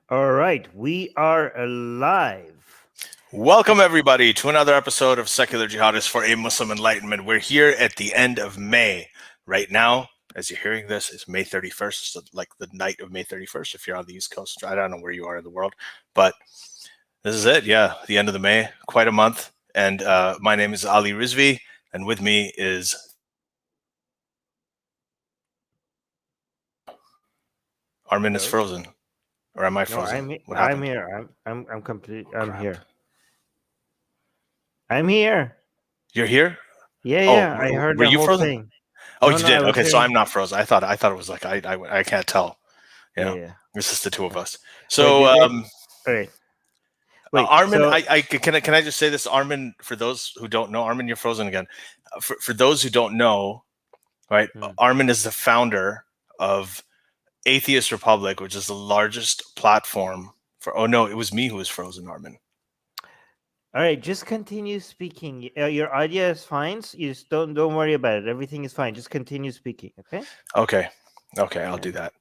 All right, we are live. Welcome, everybody, to another episode of Secular Jihadists for a Muslim Enlightenment. We're here at the end of May. Right now, as you're hearing this, it's May 31st, so like the night of May 31st, if you're on the East Coast. I don't know where you are in the world, but this is it. Yeah, the end of the May, quite a month. And my name is Ali Rizvi, and with me is Armin is frozen. Or am I No, frozen? What I'm happened? here. I'm complete. I'm Crap. here. I'm here. You're here? Yeah, Oh, yeah. I heard were the you whole frozen? thing. Oh, No, you no, I did. was Okay, so hearing. I'm not frozen. I thought it was like I can't tell. You know, Yeah. it's just the two of us. Wait, So, did they? All right. Wait. Armin, So, can I just say this, Armin? For those who don't know, Armin, you're frozen again. For those who don't know, right? Armin is the founder of Atheist Republic, which is the largest platform for. Oh no, it was me who was frozen, Armin. all right. Just continue speaking. Your audio is fine. So you just don't worry about it. Everything is fine. Just continue speaking. Okay. Okay, I'll do that.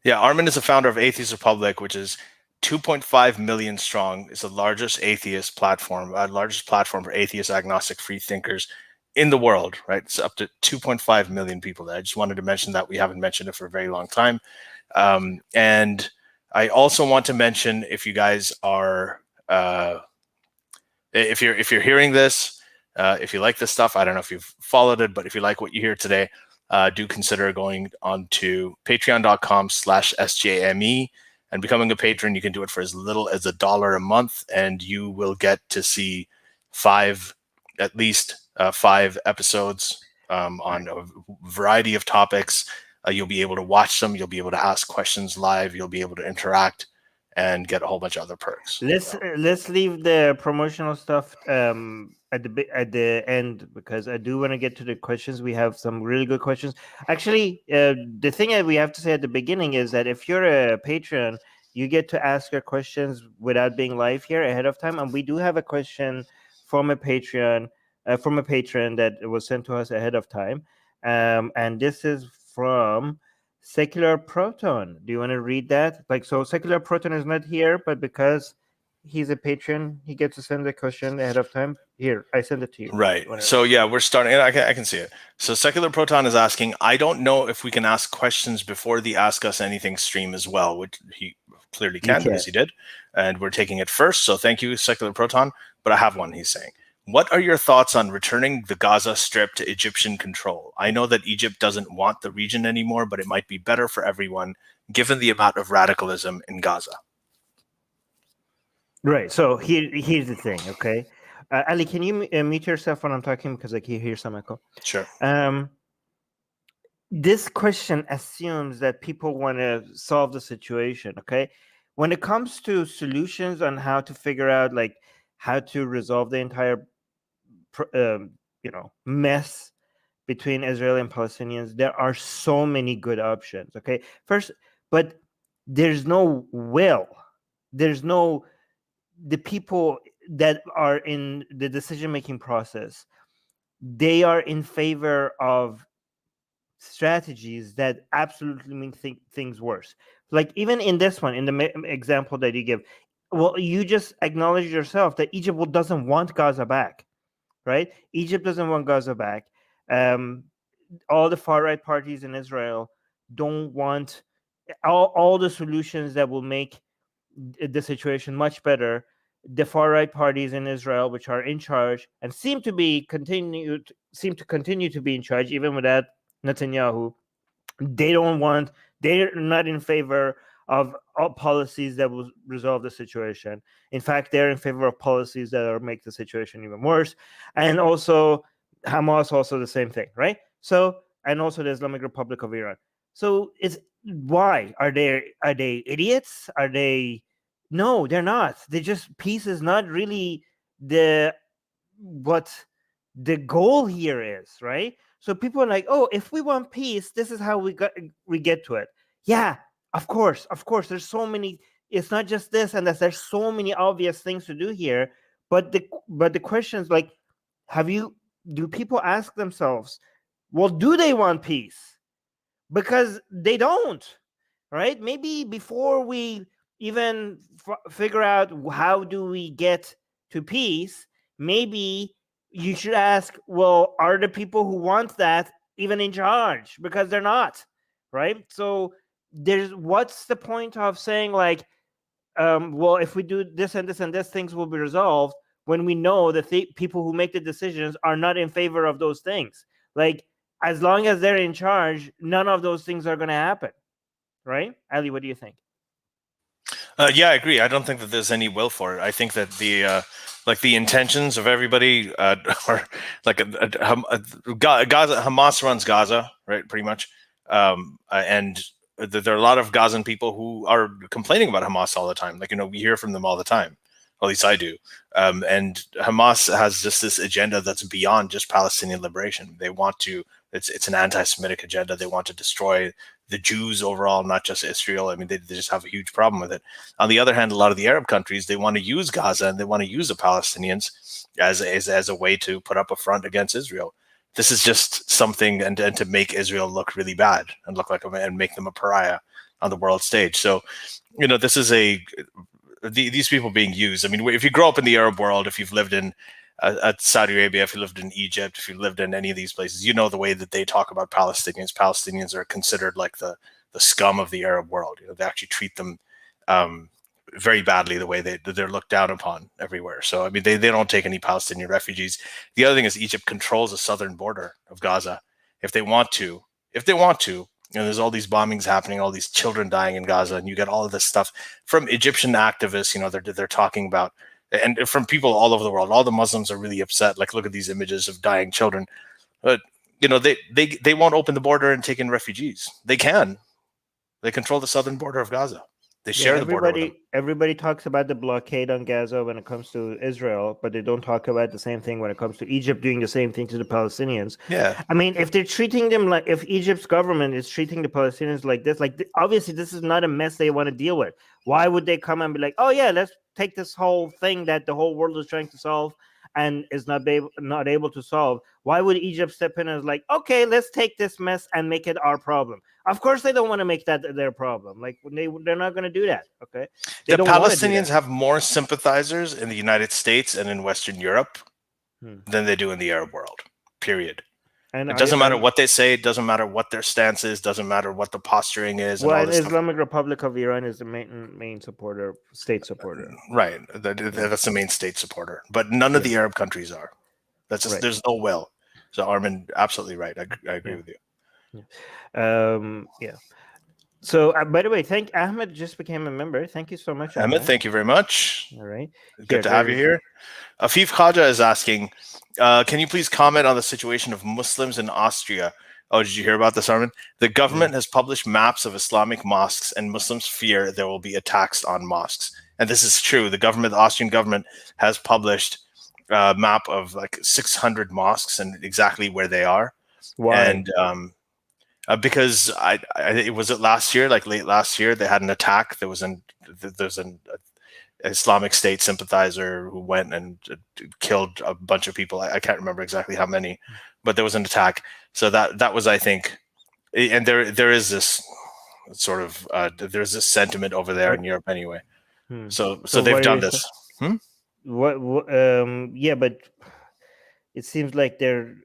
Yeah, Armin is the founder of Atheist Republic, which is 2.5 million strong. It's the largest atheist platform, largest platform for atheist, agnostic, free thinkers in the world. Right, it's up to 2.5 million people there. I just wanted to mention that. We haven't mentioned it for a very long time, and I also want to mention, if you guys are, if you're hearing this, if you like this stuff, I don't know if you've followed it, but if you like what you hear today, do consider going on to patreon.com/SJME and becoming a patron. You can do it for as little as $1 a month, and you will get to see at least five episodes on a variety of topics. You'll be able to watch them. You'll be able to ask questions live. You'll be able to interact and get a whole bunch of other perks. Let's leave the promotional stuff at the end, because I do want to get to the questions. We have some really good questions. Actually, the thing that we have to say at the beginning is that if you're a patron, you get to ask your questions without being live here ahead of time. And we do have a question from a patron that was sent to us ahead of time, and this is from Secular Proton. Do you want to read that? So Secular Proton is not here, but because he's a patron, he gets to send the question ahead of time. Here, I send it to you. Right. So yeah, we're starting. I can see it. So Secular Proton is asking, I don't know if we can ask questions before the Ask Us Anything stream as well, which he clearly can because he did. And we're taking it first. So thank you, Secular Proton. But I have one, he's saying. What are your thoughts on returning the Gaza Strip to Egyptian control? I know that Egypt doesn't want the region anymore, but it might be better for everyone given the amount of radicalism in Gaza. Right. So here's the thing, okay? Ali, can you mute yourself when I'm talking, because I can hear some echo? Sure. This question assumes that people want to solve the situation, okay? When it comes to solutions on how to figure out how to resolve the entire mess between Israel and Palestinians, there are so many good options, okay? First, but there's no will. There's no, the people that are in the decision-making process, they are in favor of strategies that absolutely make things worse. Like even in this one, in the example that you give, well, you just acknowledge yourself that Egypt doesn't want Gaza back, right? Egypt doesn't want Gaza back. All the far-right parties in Israel don't want all the solutions that will make the situation much better. The far-right parties in Israel, which are in charge and seem to continue to be in charge even without Netanyahu, they're not in favor of all policies that will resolve the situation. In fact, they're in favor of policies that will make the situation even worse. And also Hamas, also the same thing, right? So, and also the Islamic Republic of Iran. So why are they idiots? Are they? No, they're not. Peace is not really what the goal here is, right? So people are like, oh, if we want peace, this is how we get to it. Yeah, of course. There's so many. It's not just this and that. There's so many obvious things to do here. But the question is like, do people ask themselves, well, do they want peace? Because they don't, right? Maybe before we even figure out how do we get to peace, maybe you should ask, well, are the people who want that even in charge? Because they're not, right? So what's the point of saying like, well, if we do this and this and this, things will be resolved, when we know that the people who make the decisions are not in favor of those things. Like, as long as they're in charge, none of those things are going to happen, right? Ali, what do you think? Yeah, I agree. I don't think that there's any will for it. I think that the intentions of everybody are like Gaza. Hamas runs Gaza, right? Pretty much, and there are a lot of Gazan people who are complaining about Hamas all the time. Like, we hear from them all the time. At least I do. And Hamas has just this agenda that's beyond just Palestinian liberation. They want to. It's an anti-Semitic agenda. They want to destroy the Jews overall, not just Israel. I mean, they just have a huge problem with it. On the other hand, a lot of the Arab countries, they want to use Gaza and they want to use the Palestinians as a way to put up a front against Israel. This is just something and to make Israel look really bad and look like and make them a pariah on the world stage. So, this is these people being used. I mean, if you grow up in the Arab world, if you've lived in Saudi Arabia, if you lived in Egypt, if you lived in any of these places, the way that they talk about Palestinians. Palestinians are considered like the scum of the Arab world. They actually treat them very badly, the way they're looked down upon everywhere. So, I mean, they don't take any Palestinian refugees. The other thing is Egypt controls the southern border of Gaza. If they want to, there's all these bombings happening, all these children dying in Gaza, and you get all of this stuff from Egyptian activists. They're talking about, and from people all over the world. All the Muslims are really upset. Like, look at these images of dying children. But they won't open the border and take in refugees. They can. They control the southern border of Gaza. They share the border with them. Everybody talks about the blockade on Gaza when it comes to Israel, but they don't talk about the same thing when it comes to Egypt doing the same thing to the Palestinians. Yeah. I mean, if they're treating them like, if Egypt's government is treating the Palestinians like this, obviously this is not a mess they want to deal with. Why would they come and be like, oh yeah, let's take this whole thing that the whole world is trying to solve and is not able to solve? Why would Egypt step in and is like, okay, let's take this mess and make it our problem? Of course, they don't want to make that their problem. Like, they're not going to do that. Okay, the Palestinians have more sympathizers in the United States and in Western Europe than they do in the Arab world. Period. And it doesn't matter what they say. It doesn't matter what their stance is. Doesn't matter what the posturing is. Well, the Islamic Republic of Iran is the main supporter, state supporter. Right. That's the main state supporter. But none of the Arab countries are. That's just, there's no will. So Armin, absolutely right. I agree with you. Yeah. So, by the way, Ahmed just became a member. Thank you so much, Ahmed. Thank you very much. All right. Good to have you here. Afif Khaja is asking, can you please comment on the situation of Muslims in Austria? Oh, did you hear about this, Armin? The government has published maps of Islamic mosques, and Muslims fear there will be attacks on mosques. And this is true. The Austrian government has published a map of like 600 mosques and exactly where they are. Why? And because it was last year, like late last year, they had an attack. There's an Islamic State sympathizer who went and killed a bunch of people. I can't remember exactly how many, but there was an attack. So that was, I think, and there is this sort of there's this sentiment over there in Europe anyway. So they've done this. Yeah, but it seems like they're.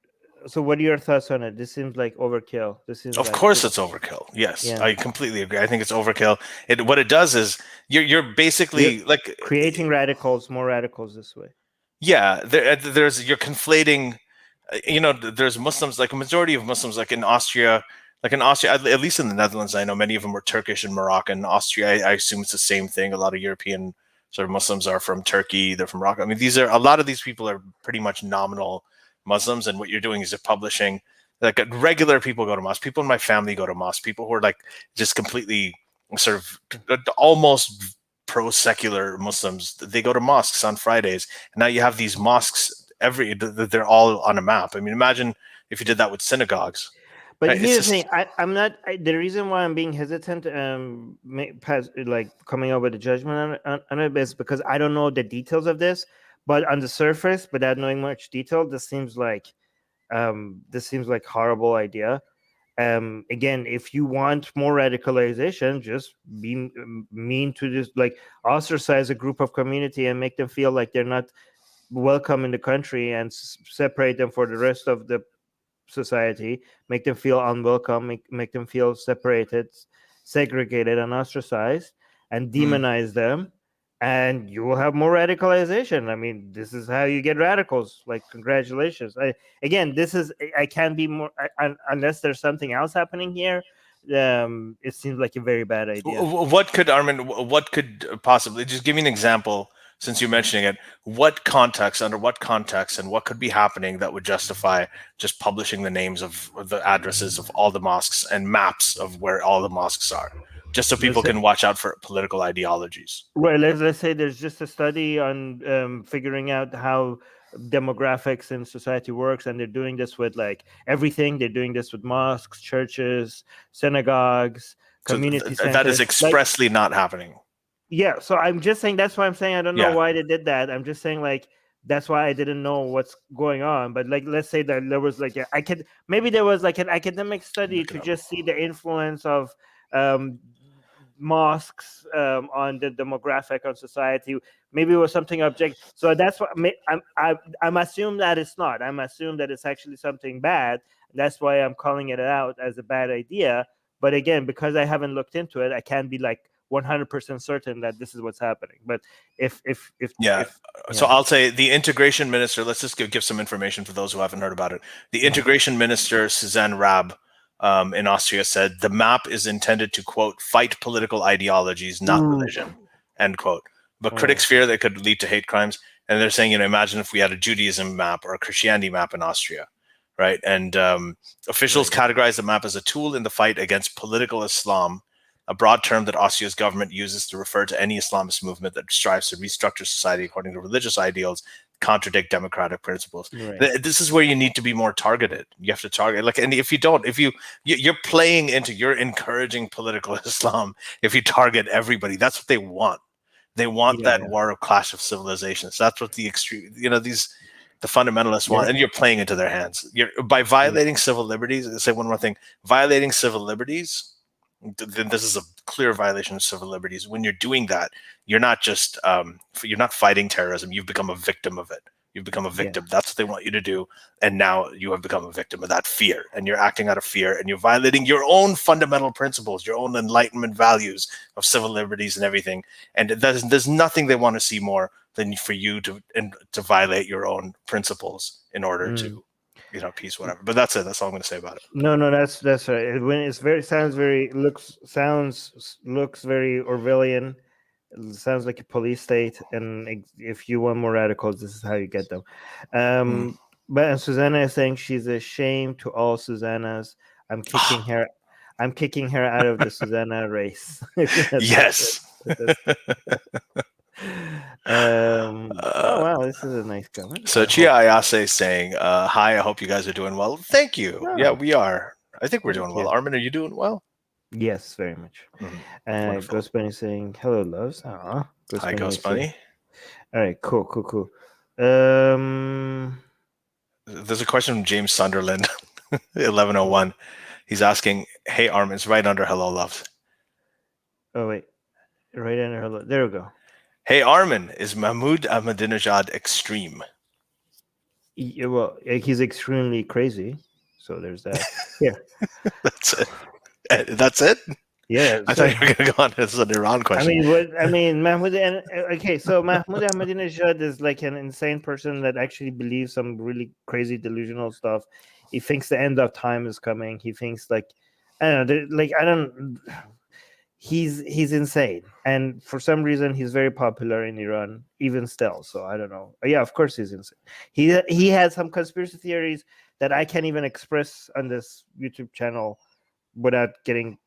So what are your thoughts on it? This seems like overkill. Of course it's overkill. Yes, I completely agree. I think it's overkill. What it does is you're basically like creating more radicals this way. Yeah, you're conflating. There's Muslims, like a majority of Muslims, like in Austria, at least in the Netherlands, I know many of them were Turkish and Moroccan. Austria, I assume it's the same thing. A lot of European sort of Muslims are from Turkey. They're from Morocco. I mean, a lot of these people are pretty much nominal Muslims, and what you're doing is you're publishing, like, regular people go to mosque. People in my family go to mosque. People who are like just completely sort of almost pro-secular Muslims, they go to mosques on Fridays. And now you have these mosques they're all on a map. I mean, imagine if you did that with synagogues. But here's the thing: I'm not. The reason why I'm being hesitant, like coming up with a judgment on it, is because I don't know the details of this. But on the surface, without knowing much detail, this seems like horrible idea. Again, if you want more radicalization, just be mean to this, like ostracize a group of community and make them feel like they're not welcome in the country, and separate them for the rest of the society, make them feel unwelcome, make them feel separated, segregated, and ostracized, and demonize them, and you will have more radicalization. I mean, this is how you get radicals. Like, congratulations. I can't be more, unless there's something else happening here. It seems like a very bad idea. What could, Armin, what could possibly, just give me an example, since you're mentioning it, under what context, and what could be happening that would justify just publishing the names of the addresses of all the mosques and maps of where all the mosques are, just so people can watch out for political ideologies? Well, let's say there's just a study on figuring out how demographics in society works, and they're doing this with like everything. They're doing this with mosques, churches, synagogues, community centers. That is expressly not happening. Yeah, so I'm just saying, that's why I'm saying I don't know why they did that. I'm just saying, like, that's why I didn't know what's going on. But like, let's say that there was like maybe there was like an academic study to just see the influence of mosques on the demographic on society. Maybe it was something objective. So that's what I'm assuming that it's not. I'm assuming that it's actually something bad. That's why I'm calling it out as a bad idea. But again, because I haven't looked into it, I can't be like 100% certain that this is what's happening. But so I'll say the integration minister, let's just give some information for those who haven't heard about it. The integration minister, Suzanne Raab, in Austria, said the map is intended to, quote, fight political ideologies, not religion, end quote. But critics fear that it could lead to hate crimes. And they're saying, imagine if we had a Judaism map or a Christianity map in Austria, right? And officials categorize the map as a tool in the fight against political Islam, a broad term that Austria's government uses to refer to any Islamist movement that strives to restructure society according to religious ideals, contradict democratic principles. Right. This is where you need to be more targeted. You have to target, like, and if you don't, you're playing into, you're encouraging political Islam. If you target everybody, that's what they want. They want that war of clash of civilizations. That's what the extreme, the fundamentalists want, and you're playing into their hands. By violating civil liberties. I'll say one more thing: violating civil liberties. Then this is a clear violation of civil liberties. When you're doing that, you're not just you're not fighting terrorism. You've become a victim of it. You've become a victim. That's what they want you to do. And now you have become a victim of that fear, and you're acting out of fear, and you're violating your own fundamental principles, your own Enlightenment values of civil liberties and everything. And there's nothing they want to see more than for you to violate your own principles in order to, peace, whatever. But that's it. That's all I'm going to say about it. No, that's right. When it's looks very Orwellian. It sounds like a police state, and if you want more radicals, this is how you get them. But Susanna is saying she's a shame to all Susannas. I'm kicking her out of the Susanna race. Yes. Oh wow, this is a nice comment. So Chia Ayase is saying, hi, I hope you guys are doing well. Thank you. Oh. Yeah, we are. I think we're doing well. Armin, are you doing well? Yes, very much. Ghost Bunny saying, hello, loves. Hi, Ghost Bunny. All right, cool. There's a question from James Sunderland, 1101. He's asking, hey, Armin, it's right under hello, loves. Oh, wait. Right under hello. There we go. Hey, Armin, is Mahmoud Ahmadinejad extreme? Yeah, well, he's extremely crazy. So there's that. Yeah. That's it. That's it? Yeah. I thought you were going to go on. This is an Iran question. Mahmoud. So Mahmoud Ahmadinejad is like an insane person that actually believes some really crazy delusional stuff. He thinks the end of time is coming. He thinks he's insane, and for some reason he's very popular in Iran even still. So I don't know. Yeah, of course he's insane. He has some conspiracy theories that I can't even express on this YouTube channel without getting.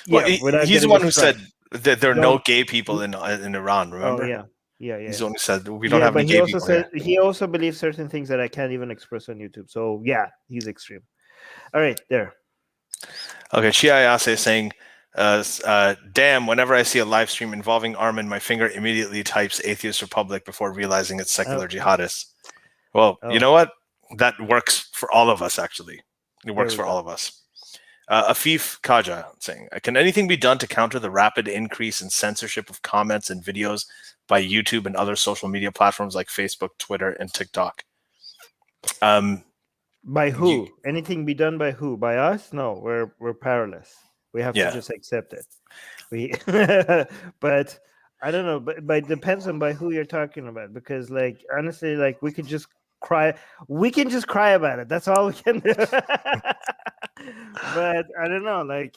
He's the one who said that there are no gay people in Iran. Remember? Oh, yeah. He's the one who said we don't have any gay people. He also believes certain things that I can't even express on YouTube. So yeah, he's extreme. All right, there. Okay, Chia Ayase is saying, damn, whenever I see a live stream involving Armin, my finger immediately types Atheist Republic before realizing it's Secular Jihadists. Well, you know what? That works for all of us, actually. It works for all of us. Afif Kaja saying, can anything be done to counter the rapid increase in censorship of comments and videos by YouTube and other social media platforms like Facebook, Twitter, and TikTok? By who? Anything be done by who? By us? No, we're powerless. We have to just accept it. But I don't know. But it depends on by who you're talking about. Because like honestly, like we could just cry. We can just cry about it. That's all we can do. But I don't know. Like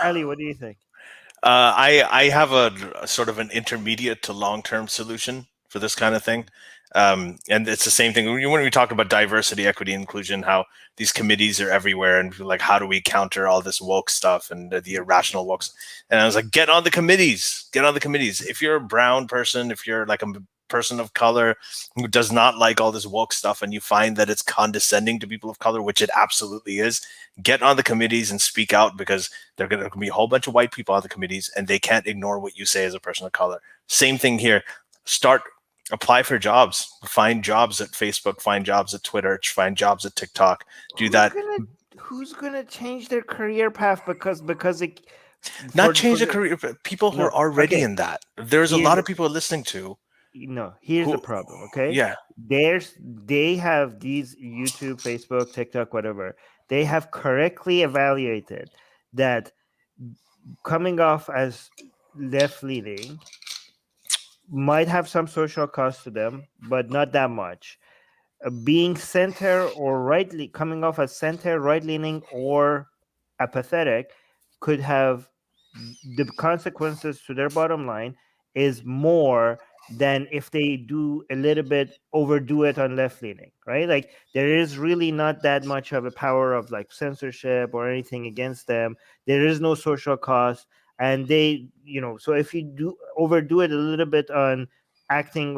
Ali, what do you think? I have a sort of an intermediate to long-term solution for this kind of thing. And it's the same thing when we talk about diversity, equity, inclusion, how these committees are everywhere, and like, how do we counter all this woke stuff and the irrational woke? And I was like, get on the committees. If you're a brown person, if you're like a person of color who does not like all this woke stuff, and you find that it's condescending to people of color, which it absolutely is, get on the committees and speak out, because there are going to be a whole bunch of white people on the committees, and they can't ignore what you say as a person of color. Same thing here. Apply for jobs, find jobs at Facebook, find jobs at Twitter, find jobs at TikTok. Who's gonna change their career path because it not change the career, but people who are already in that. There's a lot of people listening to. Here's the problem. Okay. Yeah. They have these YouTube, Facebook, TikTok, whatever. They have correctly evaluated that coming off as left-leaning might have some social cost to them, but not that much. Being center or coming off as center, right-leaning, or apathetic could have the consequences to their bottom line is more than if they do a little bit overdo it on left-leaning, right? Like there is really not that much of a power of like censorship or anything against them. There is no social cost. And they, so if you do overdo it a little bit on acting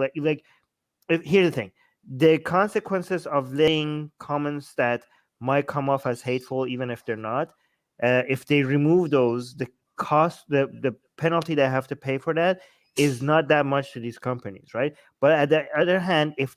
here's the thing, the consequences of letting comments that might come off as hateful, even if they're not, if they remove those, the cost, the penalty they have to pay for that is not that much to these companies, right? But at the other hand, if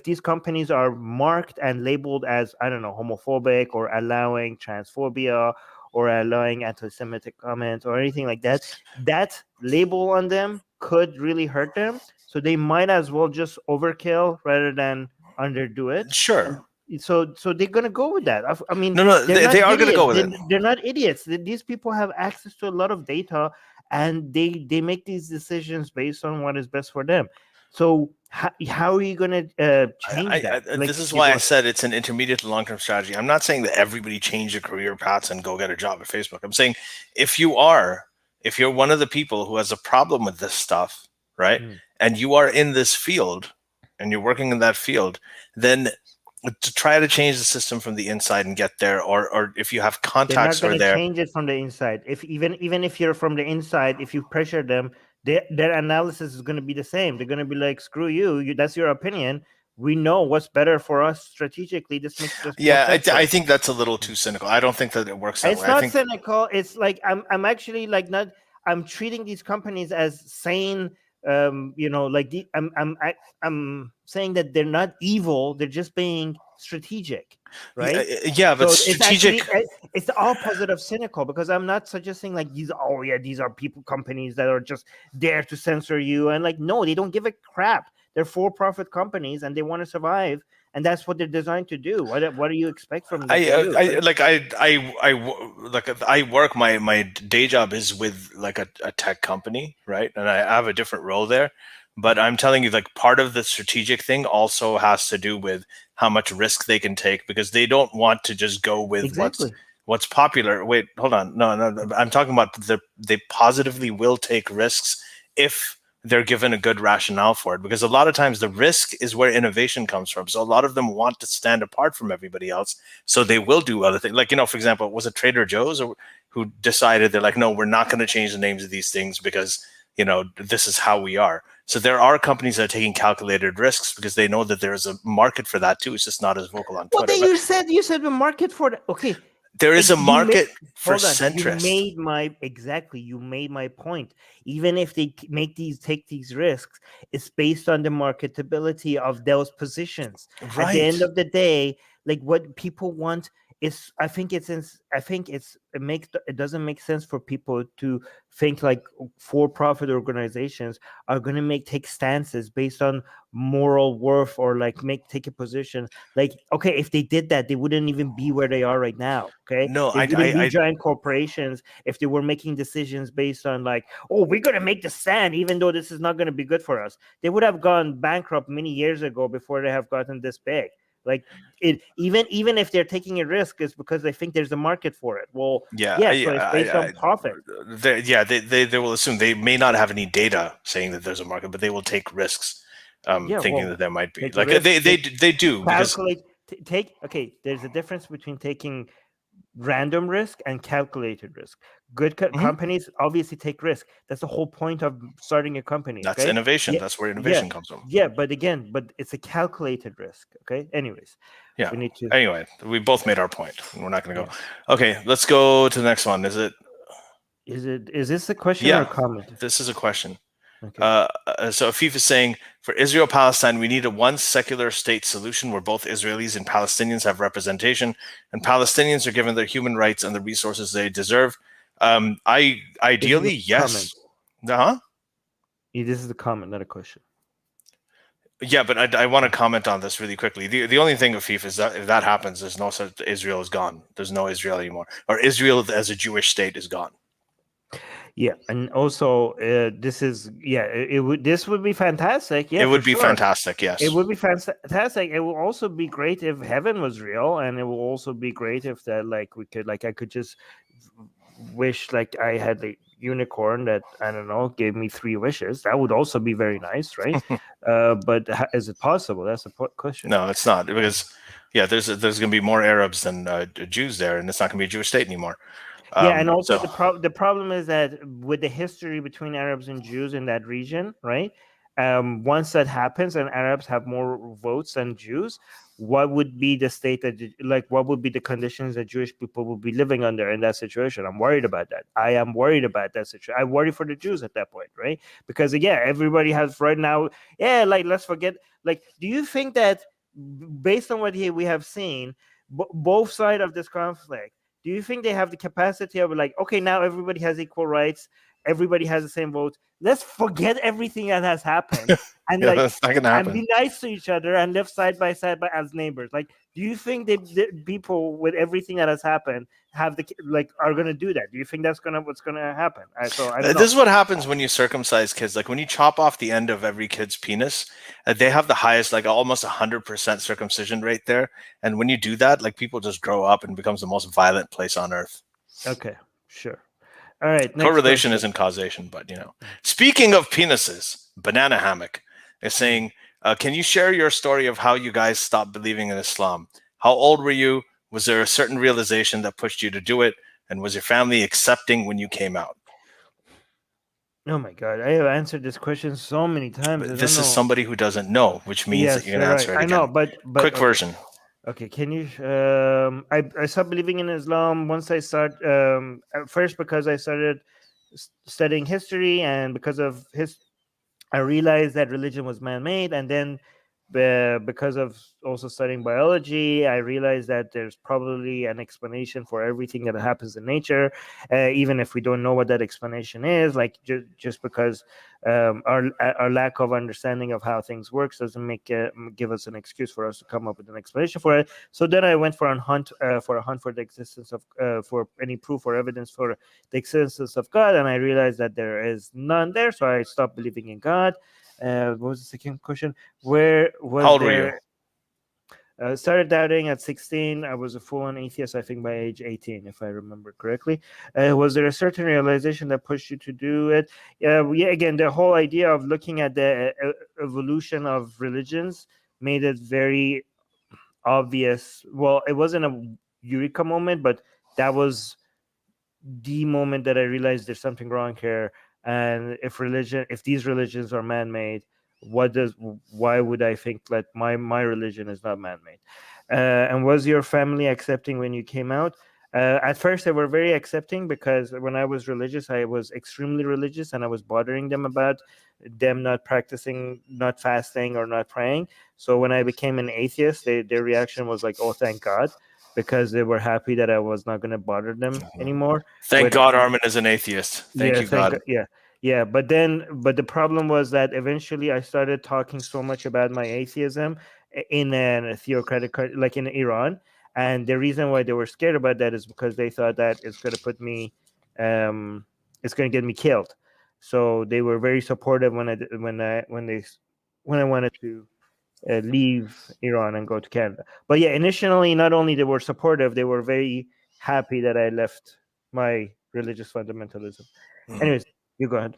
these companies are marked and labeled as, I don't know, homophobic or allowing transphobia or allowing anti-Semitic comments or anything like that, that label on them could really hurt them. So they might as well just overkill rather than underdo it. Sure. So they're going to go with that. I mean, no, they are going to go with it. They're not idiots. These people have access to a lot of data, and they make these decisions based on what is best for them. So how are you going to change that? This is why I said it's an intermediate to long-term strategy. I'm not saying that everybody change their career paths and go get a job at Facebook. I'm saying if you're one of the people who has a problem with this stuff, right, and you are in this field and you're working in that field, then to try to change the system from the inside and get there, or if you have contacts or there, change it from the inside. If even if you're from the inside, if you pressure them, their analysis is going to be the same. They're going to be like, screw you, that's your opinion. We know what's better for us strategically. This makes us I think that's a little too cynical. I don't think that it works that way. It's not cynical. It's like I'm actually like not. I'm treating these companies as sane. I'm saying that they're not evil. They're just being strategic, right? Yeah, but so strategic. It's the opposite of cynical, because I'm not suggesting like these are companies that are just there to censor you, and like, no, they don't give a crap. They're for-profit companies and they want to survive, and that's what they're designed to do. What do you expect from them? I work, my day job is with like a tech company, right? And I have a different role there. But I'm telling you, like, part of the strategic thing also has to do with how much risk they can take, because they don't want to just go with what's popular. Wait, hold on. No, I'm talking about they positively will take risks if they're given a good rationale for it, because a lot of times the risk is where innovation comes from. So a lot of them want to stand apart from everybody else. So they will do other things. Like, for example, was it Trader Joe's who decided they're like, no, we're not going to change the names of these things because, this is how we are. So there are companies that are taking calculated risks because they know that there's a market for that too. It's just not as vocal on Twitter. Well, you said the market for that. Okay. There is a market for hold on. centrists. You made my point. Even if they take these risks, it's based on the marketability of those positions. Right. At the end of the day, like what people want is, it doesn't make sense for people to think like for-profit organizations are going to take stances based on moral worth or like take a position. Like, okay, if they did that, they wouldn't even be where they are right now. Okay, No, they wouldn't be giant corporations if they were making decisions based on like, oh, we're going to make the stand even though this is not going to be good for us. They would have gone bankrupt many years ago before they have gotten this big. Like it, even if they're taking a risk, it's because they think there's a market for it. Well, so it's based on profit. They will assume they may not have any data saying that there's a market, but they will take risks, thinking that there might be. Like they do calculate. There's a difference between taking random risk and calculated risk. Good companies obviously take risk. That's the whole point of starting a company. That's innovation. Yeah, that's where innovation comes from. Yeah, but it's a calculated risk. Okay. Anyways. Yeah. We need to. Anyway, we both made our point. We're not going to go. Okay, let's go to the next one. Is this a question or a comment? This is a question. Okay. So Afif is saying, for Israel-Palestine, we need a one secular state solution where both Israelis and Palestinians have representation, and Palestinians are given their human rights and the resources they deserve. Ideally, yes. This is a comment, not a question. Yeah, but I want to comment on this really quickly. The only thing, Afif, is that if that happens, there's no such Israel is gone. There's no Israel anymore, or Israel as a Jewish state is gone. Yeah, and also this would be fantastic. Yeah, it would be fantastic. Yes, it would be fantastic. It would also be great if heaven was real, and it will also be great if that I could just wish like I had a unicorn that I don't know gave me 3 wishes. That would also be very nice, right? But is it possible? That's the question. No, it's not, because there's going to be more Arabs than Jews there, and it's not going to be a Jewish state anymore. And also the problem is that with the history between Arabs and Jews in that region, right? Once that happens and Arabs have more votes than Jews, what would be the state what would be the conditions that Jewish people will be living under in that situation? I'm worried about that. I am worried about that situation. I worry for the Jews at that point, right? Because everybody has right now, let's forget, do you think that based on what we have seen, both sides of this conflict, do you think they have the capacity of okay, now everybody has equal rights, everybody has the same vote, let's forget everything that has happened and and be nice to each other and live side by side as neighbors? Do you think the people with everything that has happened have are going to do that? Do you think that's what's going to happen? I don't know. This is what happens when you circumcise kids. When you chop off the end of every kid's penis, they have the highest, almost 100% circumcision rate there. And when you do that, people just grow up and it becomes the most violent place on earth. Okay, sure. All right. Correlation isn't causation, but Speaking of penises, Banana Hammock is saying, can you share your story of how you guys stopped believing in Islam? How old were you? Was there a certain realization that pushed you to do it? And was your family accepting when you came out? Oh my God, I have answered this question so many times. But this is somebody who doesn't know, which means that you're going to answer it again. I know, but quick version. Okay, can you? I stopped believing in Islam once I first because I started studying history, and because of I realized that religion was man-made, and then because of also studying biology, I realized that there's probably an explanation for everything that happens in nature, even if we don't know what that explanation is. Just because our lack of understanding of how things works doesn't give us an excuse for us to come up with an explanation for it. So then I went for a hunt for the existence of for any proof or evidence for the existence of God, and I realized that there is none there. So I stopped believing in God. What was the second question? Where was How old were you? Started doubting at 16. I was a full-on atheist, I think, by age 18, if I remember correctly. Was there a certain realization that pushed you to do it? Again, the whole idea of looking at the evolution of religions made it very obvious. Well, it wasn't a eureka moment, but that was the moment that I realized there's something wrong here. And if these religions are man-made, why would I think that my religion is not man-made? And was your family accepting when you came out? At first, they were very accepting because when I was religious, I was extremely religious, and I was bothering them about them not practicing, not fasting, or not praying. So when I became an atheist, their reaction was like, "Oh, thank God," because they were happy that I was not going to bother them anymore. Thank With God Armin is an atheist. Thank you, God. yeah. But the problem was that eventually I started talking so much about my atheism in a theocratic, like in Iran. And the reason why they were scared about that is because they thought that it's going to put me, it's going to get me killed. So they were very supportive when I wanted to leave Iran and go to Canada. But yeah, initially, not only they were supportive, they were very happy that I left my religious fundamentalism. Anyways, you go ahead.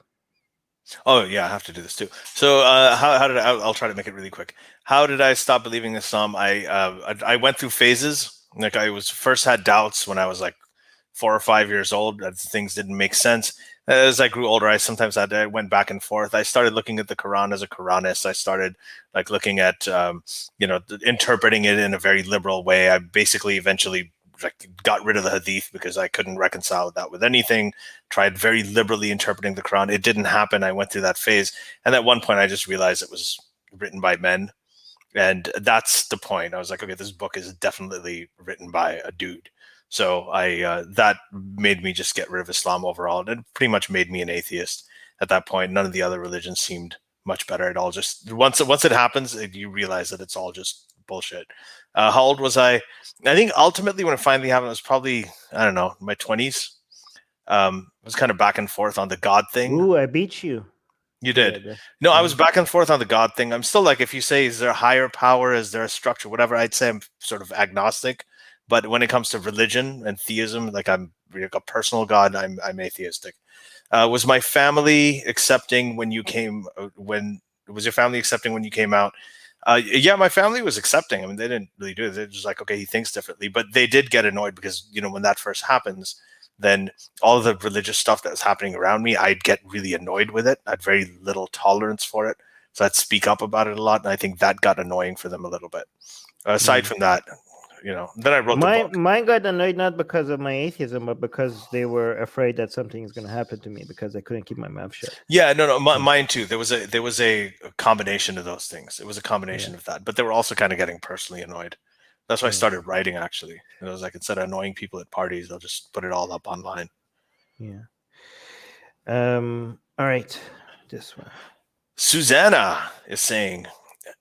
Oh yeah, I have to do this too. So how did I'll try to make it really quick. How did I stop believing Islam? I went through phases. Like I was first had doubts when I was like 4 or 5 years old that things didn't make sense. As I grew older, I went back and forth. I started looking at the Quran as a Quranist. I started like looking at interpreting it in a very liberal way. I basically eventually got rid of the hadith because I couldn't reconcile that with anything. Tried very liberally interpreting the Quran. It didn't happen. I went through that phase. And at one point I just realized it was written by men. And that's the point. I was like, okay, this book is definitely written by a dude. So that made me just get rid of Islam overall. And it pretty much made me an atheist at that point. None of the other religions seemed much better at all. Just once it happens, you realize that it's all just bullshit. How old was I? I think ultimately when it finally happened, it was probably, I don't know, my 20s. I was kind of back and forth on the God thing. Ooh, I beat you. You did. Yeah, no, I was back and forth on the God thing. I'm still like, if you say, is there a higher power? Is there a structure? Whatever, I'd say I'm sort of agnostic. But when it comes to religion and theism, like I'm like a personal God, I'm atheistic. Was my family accepting when you came? Was your family accepting when you came out? Yeah, my family was accepting. I mean, they didn't really do it. They're just like, okay, he thinks differently. But they did get annoyed because, when that first happens, then all of the religious stuff that was happening around me, I'd get really annoyed with it. I had very little tolerance for it. So I'd speak up about it a lot. And I think that got annoying for them a little bit. Aside from that, then I wrote the book. Mine got annoyed not because of my atheism, but because they were afraid that something is going to happen to me because I couldn't keep my mouth shut. Yeah, no, mine too. There was a combination of those things. It was a combination of that, but they were also kind of getting personally annoyed. That's why I started writing. Actually, it was like, instead of annoying people at parties, they'll just put it all up online. Yeah. All right, this one. Susanna is saying,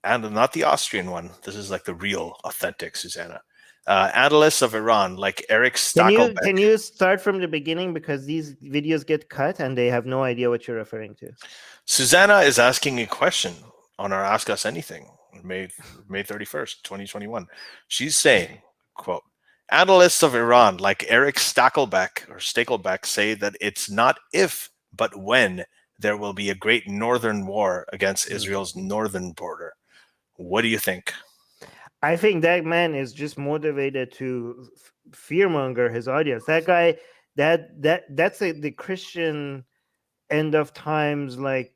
and not the Austrian one. This is like the real, authentic Susanna. Analysts of Iran, like Eric Stackelbeck. Can you start from the beginning, because these videos get cut and they have no idea what you're referring to? Susanna is asking a question on our Ask Us Anything, May 31st, 2021. She's saying, quote, analysts of Iran, like Eric Stackelbeck, say that it's not if, but when there will be a great northern war against Israel's northern border. What do you think? I think that man is just motivated to fearmonger his audience. That guy, that's the Christian end of times. Like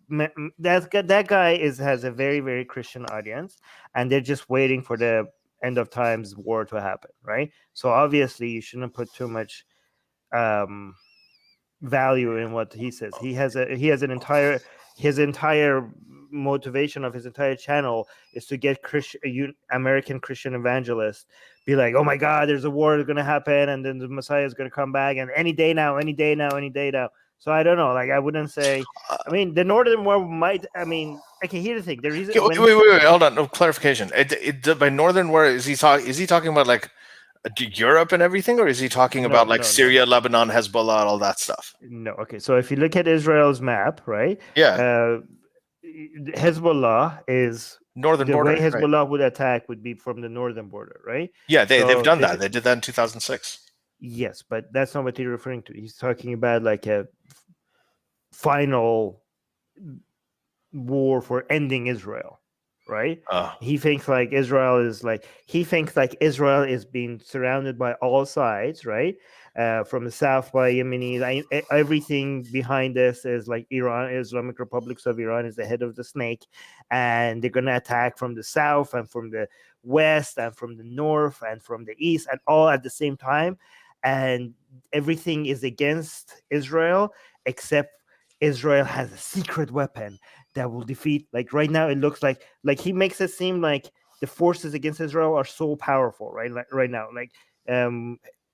that guy has a very, very Christian audience, and they're just waiting for the end of times war to happen, right? So obviously, you shouldn't put too much value in what he says. His entire motivation of his entire channel is to get American Christian evangelists be like, oh my God, there's a war going to happen, and then the Messiah is going to come back, and any day now. So I don't know. Like, I wouldn't say. I mean, the northern war might. I mean, okay. Here's the thing. The reason. Wait. Hold on. No clarification. By northern war, is he talking about like Europe and everything, or is he talking about Syria, Lebanon, Hezbollah, all that stuff? No. Okay. So if you look at Israel's map, right? Yeah. Hezbollah is northern border. The way Hezbollah would attack would be from the northern border, right? Yeah, they've done that. They did that in 2006. Yes, but that's not what he's referring to. He's talking about like a final war for ending Israel, right? He thinks like Israel is being surrounded by all sides, right? from the south by Yemenis. Everything behind this is like Iran, Islamic Republic of Iran is the head of the snake, and they're going to attack from the south and from the west and from the north and from the east, and all at the same time. And everything is against Israel, except Israel has a secret weapon that will defeat. Like right now, it looks like he makes it seem like the forces against Israel are so powerful, right? Like right now, like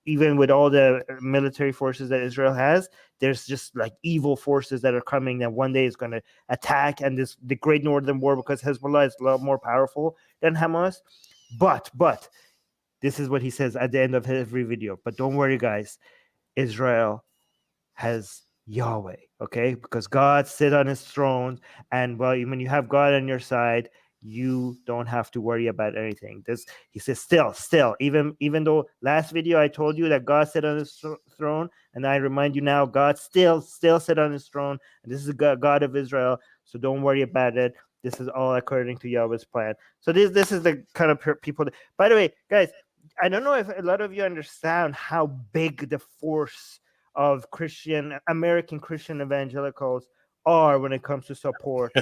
even with all the military forces that Israel has, there's just like evil forces that are coming that one day is going to attack. And the Great Northern War, because Hezbollah is a lot more powerful than Hamas. But this is what he says at the end of every video. But don't worry, guys. Israel has Yahweh, okay? Because God sit on his throne, and well, when you have God on your side, you don't have to worry about anything. This, he says, still, even though last video I told you that God sit on his throne, and I remind you now, God still sit on his throne, and this is the God of Israel. So don't worry about it. This is all according to Yahweh's plan. So this is the kind of people. By the way, guys, I don't know if a lot of you understand how big the force of American Christian evangelicals are when it comes to support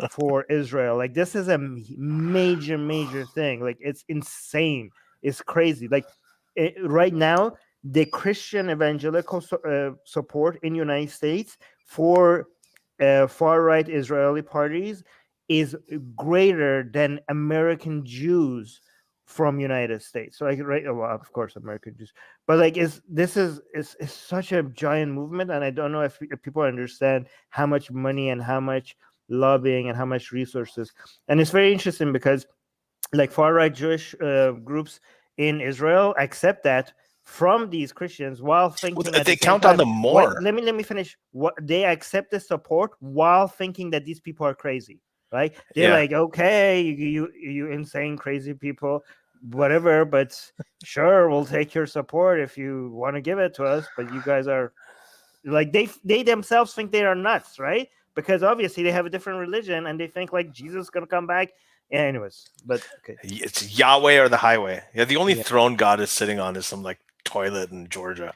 for Israel. Like this is a major thing. Like it's insane. It's crazy. Like right now, the Christian evangelical support in the United States for far-right Israeli parties is greater than American Jews from United States. So like right, well, of course American Jews, but like this is such a giant movement, and I don't know if people understand how much money and how much lobbying and how much resources. And it's very interesting because like far right Jewish groups in Israel accept that from these Christians while thinking they count on them more. Let me finish. What they accept the support while thinking that these people are crazy, right? They're like, okay, you insane crazy people, whatever, but sure, we'll take your support if you want to give it to us, but you guys are like, they themselves think they are nuts, right? Because obviously they have a different religion and they think like Jesus is gonna come back. Yeah, anyways, but okay, it's Yahweh or the highway. Yeah, the only throne God is sitting on is some like toilet in Georgia.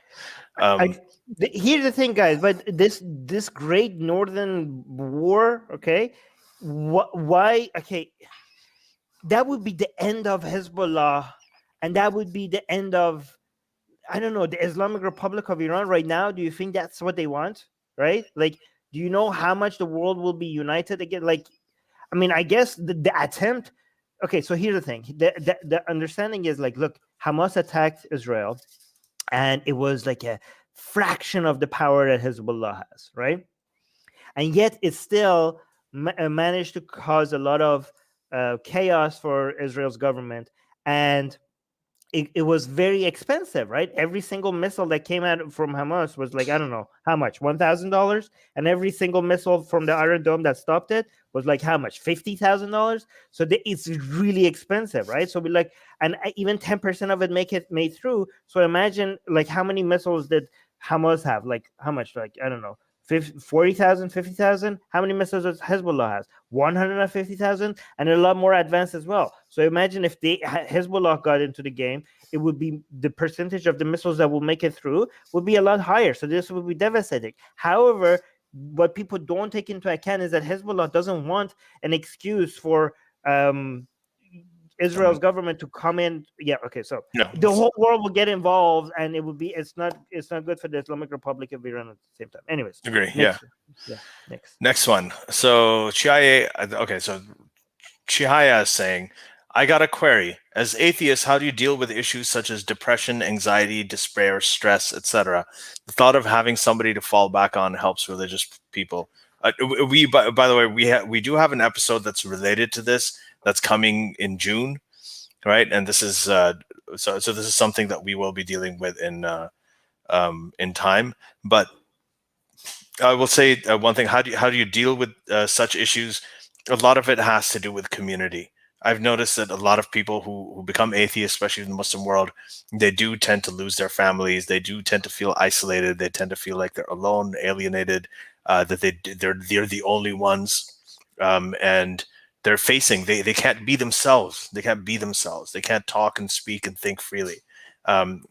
Here's the thing, guys, but this great northern war, okay, why, okay, that would be the end of Hezbollah, and that would be the end of, I don't know, the Islamic Republic of Iran right now. Do you think that's what they want? Right? Like, do you know how much the world will be united again? Like, I mean, I guess the attempt. Okay, so here's the thing. The understanding is like, look, Hamas attacked Israel, and it was like a fraction of the power that Hezbollah has, right? And yet it still managed to cause a lot of chaos for Israel's government, and it was very expensive, right? Every single missile that came out from Hamas was like, I don't know how much, $1,000, and every single missile from the Iron Dome that stopped it was like how much, $50,000. So it's really expensive, right? So we like, and even 10% of it made through. So imagine like how many missiles did Hamas have? Like how much? Like I don't know. 40,000, 50,000. How many missiles does Hezbollah has? 150,000, and a lot more advanced as well. So imagine if Hezbollah got into the game, it would be the percentage of the missiles that will make it through would be a lot higher. So this would be devastating. However, what people don't take into account is that Hezbollah doesn't want an excuse for Israel's government to come in. Yeah, okay, so the whole world will get involved, and it would be it's not good for the Islamic Republic of Iran at the same time. Anyways, agree. Next one. So Chihaya, okay, so Chihaya is saying, I got a query. As atheists, how do you deal with issues such as depression, anxiety, despair, stress, etc.? The thought of having somebody to fall back on helps religious people. By the way, we do have an episode that's related to this that's coming in June, right? And this is so this is something that we will be dealing with in time. But I will say one thing: how do you deal with such issues? A lot of it has to do with community. I've noticed that a lot of people who become atheists, especially in the Muslim world, they do tend to lose their families. They do tend to feel isolated. They tend to feel like they're alone, alienated, that they're the only ones, and they're facing, they can't be themselves. They can't be themselves. They can't talk and speak and think freely.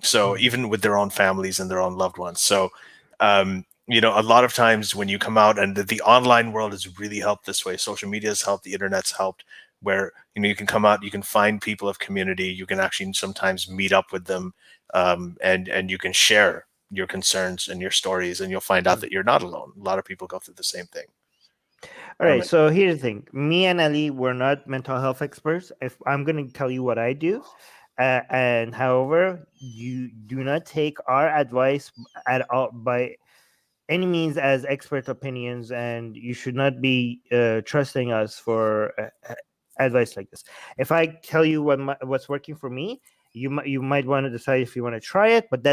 So even with their own families and their own loved ones. So, you know, a lot of times when you come out, and the online world has really helped this way. Social media has helped, the internet's helped, where, you know, you can come out, you can find people of community, you can actually sometimes meet up with them, and you can share your concerns and your stories, and you'll find out that you're not alone. A lot of people go through the same thing. All right, so here's the thing. Me and Ali, we're not mental health experts. If I'm going to tell you what I do, and however, you do not take our advice at all by any means as expert opinions, and you should not be trusting us for advice like this. If I tell you what's working for me, you might want to decide if you want to try it, but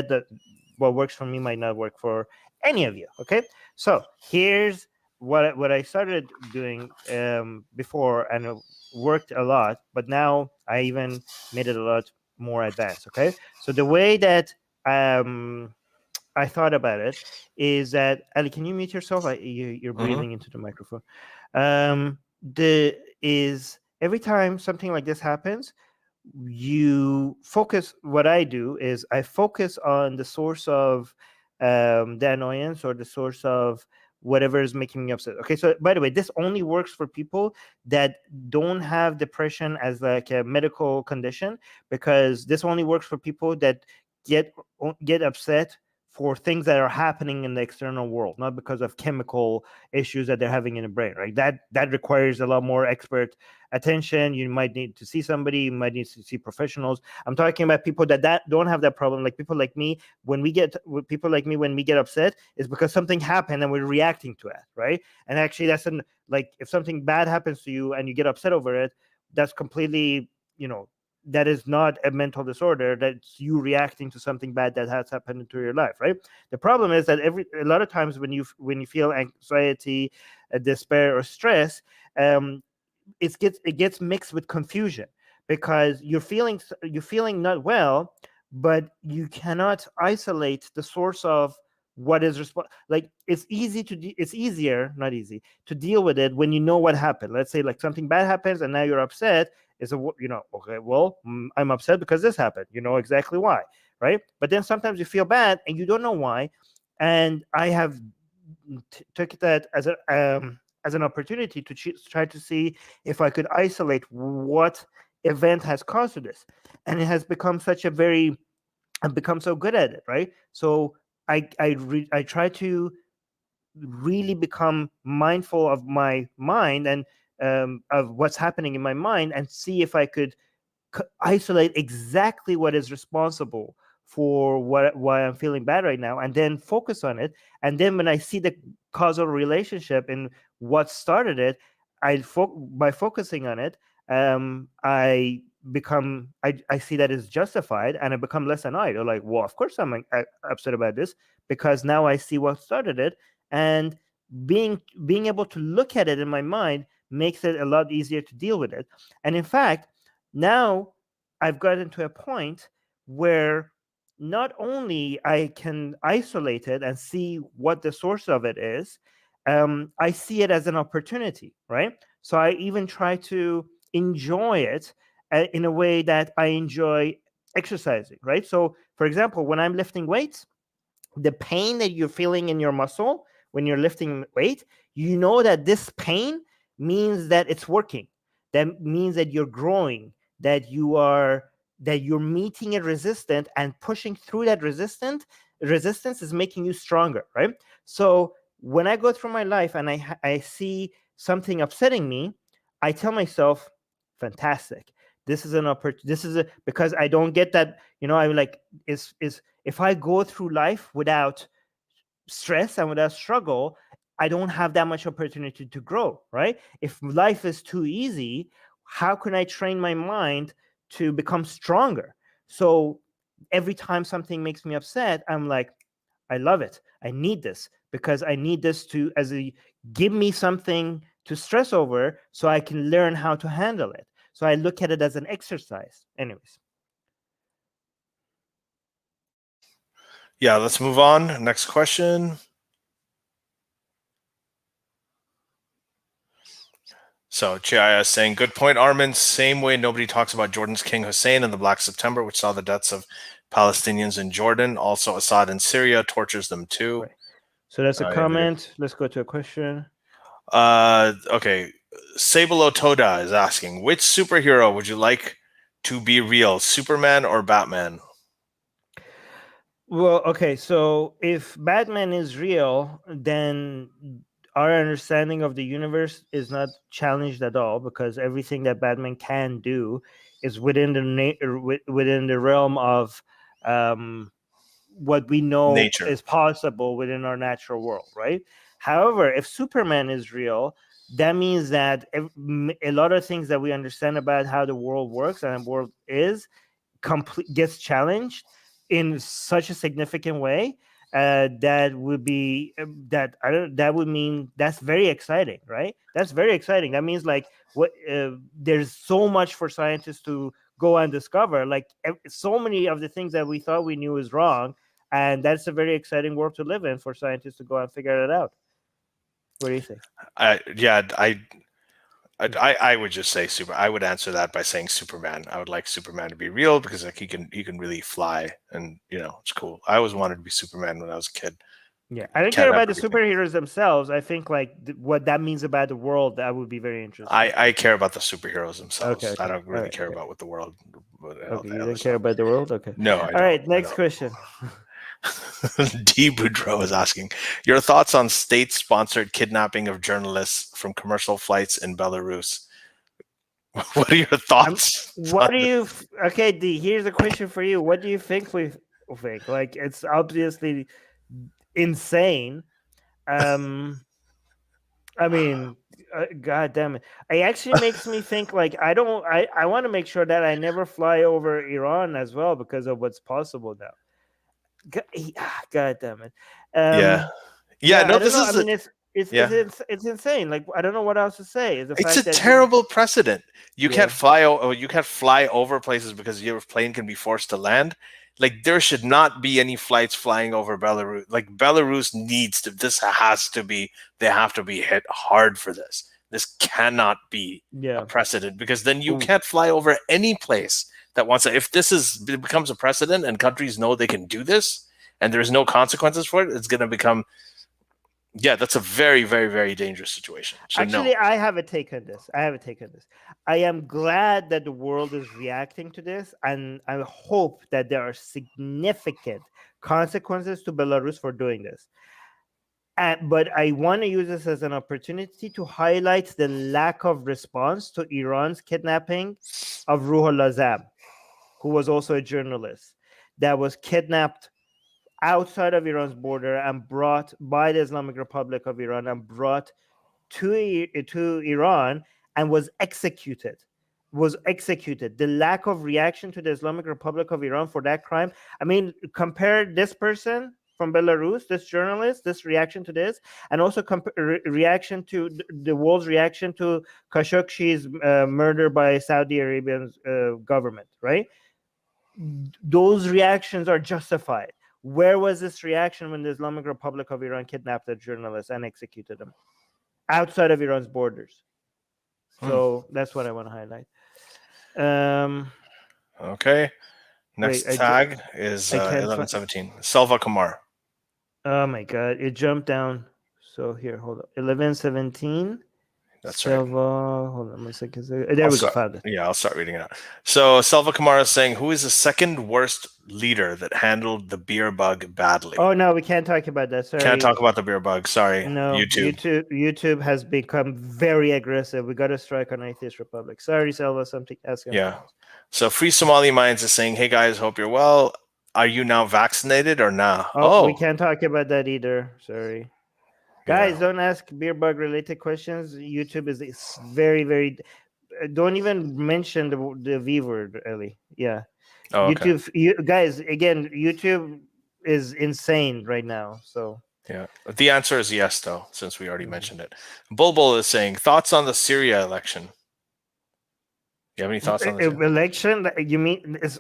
what works for me might not work for any of you. Okay, so here's what I started doing before, and it worked a lot, but now I even made it a lot more advanced. Okay, so the way that I thought about it is that, Ali, can you mute yourself? You're breathing into the microphone. Every time something like this happens, you focus. What I do is I focus on the source of the annoyance, or the source of whatever is making me upset. Okay, so by the way, this only works for people that don't have depression as like a medical condition, because this only works for people that get upset for things that are happening in the external world, not because of chemical issues that they're having in the brain, right? That requires a lot more expert attention. You might need to see somebody, you might need to see professionals. I'm talking about people that don't have that problem, like people like me. When we get upset, it's because something happened and we're reacting to it, right? And actually, like if something bad happens to you and you get upset over it, that's completely, that is not a mental disorder. That's you reacting to something bad that has happened into your life, right? The problem is that a lot of times when you feel anxiety, despair, or stress, it gets mixed with confusion, because you're feeling not well, but you cannot isolate the source of what is like it's easier, not easy, to deal with it when you know what happened. Let's say like something bad happens and now you're upset. Okay, well, I'm upset because this happened. You know exactly why, right? But then sometimes you feel bad and you don't know why. And I have took that as an opportunity to try to see if I could isolate what event has caused this, and it has become I've become so good at it, right? So I try to really become mindful of my mind, and of what's happening in my mind, and see if I could isolate exactly what is responsible for why I'm feeling bad right now, and then focus on it. And then when I see the causal relationship in what started it, by focusing on it, I see that it's justified, and I become less annoyed. Or like, well, of course I'm upset about this, because now I see what started it, and being able to look at it in my mind makes it a lot easier to deal with it. And in fact, now I've gotten to a point where not only I can isolate it and see what the source of it is, I see it as an opportunity, right? So I even try to enjoy it in a way that I enjoy exercising, right? So, for example, when I'm lifting weights, the pain that you're feeling in your muscle when you're lifting weight, you know that this pain means that it's working. That means that you're growing, that you're meeting a resistance, and pushing through that resistance is making you stronger, right? So when I go through my life and I see something upsetting me, I tell myself, fantastic. This is an opportunity. Because I don't get that, I'm like, is if I go through life without stress and without struggle, I don't have that much opportunity to grow, right? If life is too easy, how can I train my mind to become stronger? So every time something makes me upset, I'm like, I love it. I need this, because I need this to give me something to stress over, so I can learn how to handle it. So I look at it as an exercise. Anyways. Yeah, let's move on. Next question. So GIS saying, good point, Armin. Same way nobody talks about Jordan's King Hussein and the Black September, which saw the deaths of Palestinians in Jordan. Also, Assad in Syria tortures them too. Right. So that's a comment. Let's go to a question. Okay. Sabelo Toda is asking, which superhero would you like to be real, Superman or Batman? Well, okay, so if Batman is real, then our understanding of the universe is not challenged at all, because everything that Batman can do is within the realm of what we know Nature. is possible within our natural world, right? However, if Superman is real, that means that a lot of things that we understand about how the world works and the world is gets challenged in such a significant way, that would be that would mean that's very exciting, right? That's very exciting. That means like what there's so much for scientists to go and discover, like so many of the things that we thought we knew is wrong, and that's a very exciting world to live in for scientists to go and figure it out. What do you think? I would just say I would answer that by saying Superman. I would like Superman to be real because like he can really fly, and it's cool. I always wanted to be Superman when I was a kid. Yeah, I don't care about the superheroes themselves. I think like what that means about the world, that would be very interesting. I care about the superheroes themselves. Okay. I don't really care about what the world. Okay, you don't care about the world. Okay. No. All right. Next question. D. Boudreau is asking your thoughts on state-sponsored kidnapping of journalists from commercial flights in Belarus. What are your thoughts? Okay, D, here's a question for you. What do you think we think? Like, it's obviously insane. I mean, God damn it. It actually makes me think like I want to make sure that I never fly over Iran as well because of what's possible now. God damn it. No, this is. I mean, it's insane. Like I don't know what else to say. It's a terrible precedent. You can't fly. You can't fly over places because your plane can be forced to land. Like there should not be any flights flying over Belarus. Like Belarus needs to. This has to be. They have to be hit hard for this. This cannot be a precedent because then you can't fly over any place that wants to. If it becomes a precedent and countries know they can do this and there's no consequences for it, it's going to become. Yeah, that's a very, very, very dangerous situation. So actually, I have a take on this. I am glad that the world is reacting to this, and I hope that there are significant consequences to Belarus for doing this. But I want to use this as an opportunity to highlight the lack of response to Iran's kidnapping of Ruhollah Zam, who was also a journalist that was kidnapped outside of Iran's border and brought by the Islamic Republic of Iran and brought to Iran and was executed. The lack of reaction to the Islamic Republic of Iran for that crime. I mean, compare this person from Belarus, this journalist, this reaction to this, and also reaction to the world's reaction to Khashoggi's murder by Saudi Arabian government, right? Those reactions are justified. Where was this reaction when the Islamic Republic of Iran kidnapped a journalist and executed them outside of Iran's borders? So that's what I want to highlight. Okay. Next tag is 1117. Selva Kumar. Oh my God. It jumped down. So here, hold on. 1117. That's right. Hold on 1 second. There we go. Found it. Yeah, I'll start reading it out. So Selva Kumar is saying, who is the second worst leader that handled the beer bug badly? Oh, no, we can't talk about that. Sorry. Can't talk about the beer bug. Sorry. No, YouTube has become very aggressive. We got a strike on Atheist Republic. Sorry, Selva. Something else. Yeah. So Free Somali Minds is saying, hey guys, hope you're well. Are you now vaccinated or nah? Oh, we can't talk about that either. Sorry. Guys, don't ask beer bug related questions. YouTube is very, very. Don't even mention the V word, Ellie. Yeah. YouTube, guys. Again, YouTube is insane right now. So. Yeah. The answer is yes, though, since we already mentioned it. Bulbul is saying thoughts on the Syria election. You have any thoughts on the election? You mean? It's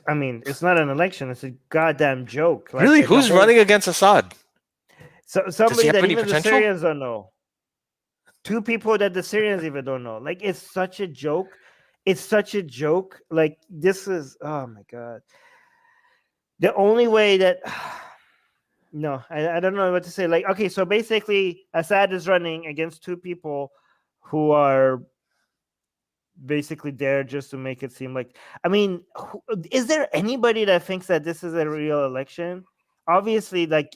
not an election. It's a goddamn joke. Like, really? Who's running against Assad? So somebody that even the Syrians don't know. Two people that the Syrians even don't know. Like it's such a joke. Like this is, oh my God. The only way that no, I don't know what to say. Like, okay, so basically, Assad is running against two people who are basically there just to make it seem like. I mean, is there anybody that thinks that this is a real election? Obviously, like,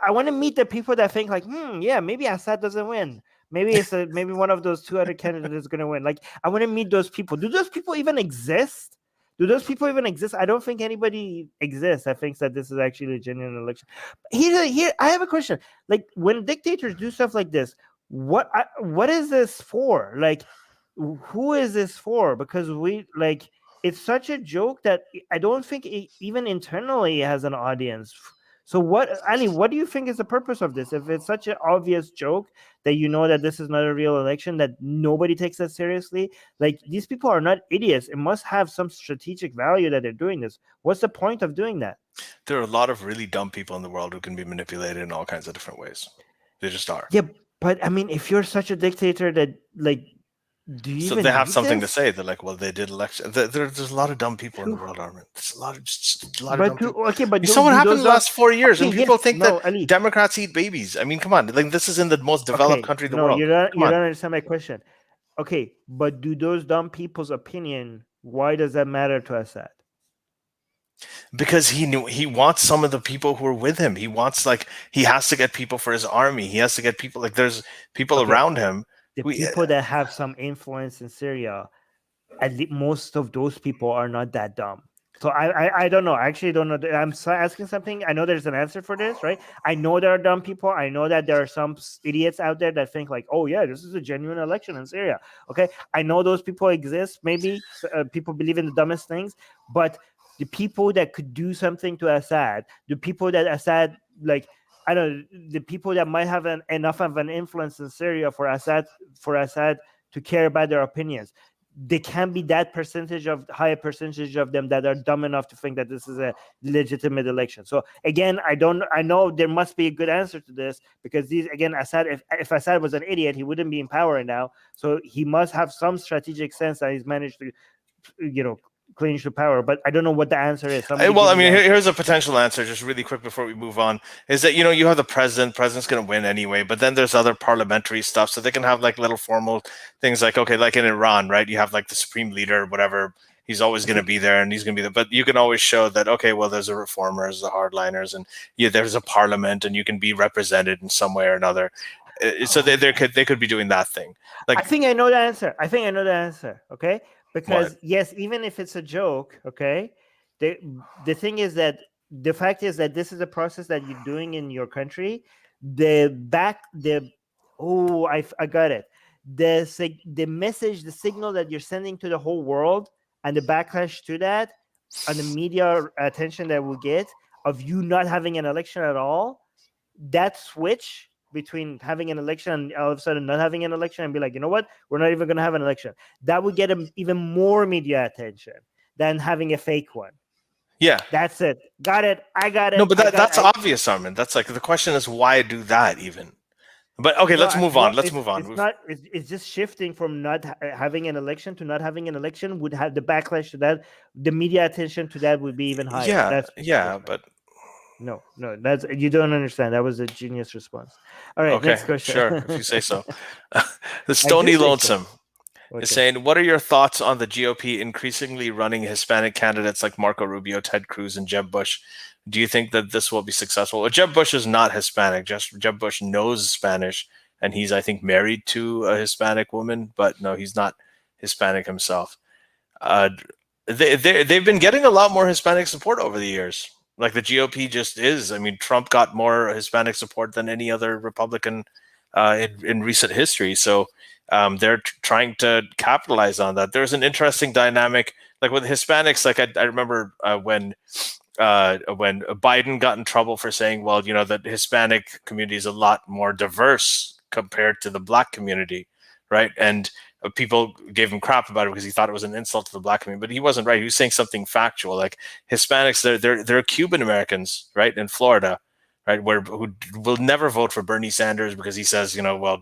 I want to meet the people that think like, yeah, maybe Assad doesn't win. Maybe maybe one of those two other candidates is going to win. Like, I want to meet those people. Do those people even exist? Do those people even exist? I don't think anybody exists that thinks that this is actually a genuine election. Here, I have a question. Like, when dictators do stuff like this, what is this for? Like, who is this for? Because it's such a joke that I don't think it even internally has an audience. So what, Ali, what do you think is the purpose of this? If it's such an obvious joke that you know that this is not a real election, that nobody takes that seriously, like, these people are not idiots. It must have some strategic value that they're doing this. What's the point of doing that? There are a lot of really dumb people in the world who can be manipulated in all kinds of different ways. They just are. Yeah, but I mean, if you're such a dictator that, like, do you So even they have need something this? to say. They're like, well, they did election. There's a lot of dumb people in the world, Armin. There's a lot of dumb people. Okay, but You saw what happened in the last 4 years, okay, and people yes, think no, that Ali. Democrats eat babies. I mean, come on, like, this is in the most developed country in the world. You don't understand my question. Okay, but do those dumb people's opinion, why does that matter to Assad? Because he wants some of the people who are with him. He has to get people for his army. He has to get people, like, there's people around him. The people that have some influence in Syria, at least most of those people are not that dumb. So I don't know. I actually don't know. I'm asking something. I know there's an answer for this, right? I know there are dumb people. I know that there are some idiots out there that think like, oh yeah, this is a genuine election in Syria. Okay, I know those people exist. Maybe people believe in the dumbest things, but the people that could do something to Assad, the people that Assad, like, I don't know, the people that might have enough of an influence in Syria for Assad to care about their opinions, there can be that higher percentage of them that are dumb enough to think that this is a legitimate election. So again, I know there must be a good answer to this, because Assad, if Assad was an idiot, he wouldn't be in power right now. So he must have some strategic sense that he's managed to, clinch to power. But I don't know what the answer is. Well, I mean, here's a potential answer, just really quick before we move on, is that, you have the president's going to win anyway, but then there's other parliamentary stuff, so they can have like little formal things, like, okay, like in Iran, right, you have like the supreme leader, whatever, he's always going to be there, and he's going to be there, but you can always show that, okay, well, there's a reformers, the hardliners, and there's a parliament, and you can be represented in some way or another. So they could be doing that thing. Like, I think I know the answer. Okay, because yes, even if it's a joke, okay, the thing is that the fact is that this is a process that you're doing in your country. I got it. The message, the signal that you're sending to the whole world, and the backlash to that, and the media attention that we'll get of you not having an election at all, that switch between having an election and all of a sudden not having an election, and be like, you know what, we're not even going to have an election, that would get even more media attention than having a fake one. Yeah, that's it. Got it. I got it. No, but that's obvious, Armin. That's like, the question is, why do that even? But okay, let's move on. It's just shifting from not having an election to not having an election would have the backlash to that. The media attention to that would be even higher. But no, that's, you don't understand. That was a genius response. All right, okay, next question. Sure, if you say so. The Stony Lonesome is saying, what are your thoughts on the GOP increasingly running Hispanic candidates like Marco Rubio, Ted Cruz, and Jeb Bush? Do you think that this will be successful? Well, Jeb Bush is not Hispanic. Jeb Bush knows Spanish, and he's, I think, married to a Hispanic woman, but no, he's not Hispanic himself. They've been getting a lot more Hispanic support over the years. Like, the GOP just is. I mean, Trump got more Hispanic support than any other Republican in recent history. So they're trying to capitalize on that. There's an interesting dynamic, like with Hispanics. Like, I remember when Biden got in trouble for saying, well, that Hispanic community is a lot more diverse compared to the Black community, right? And people gave him crap about it because he thought it was an insult to the Black community, but he wasn't right. He was saying something factual. Like, Hispanics, they're Cuban Americans, right, in Florida, right, who will never vote for Bernie Sanders because he says, well,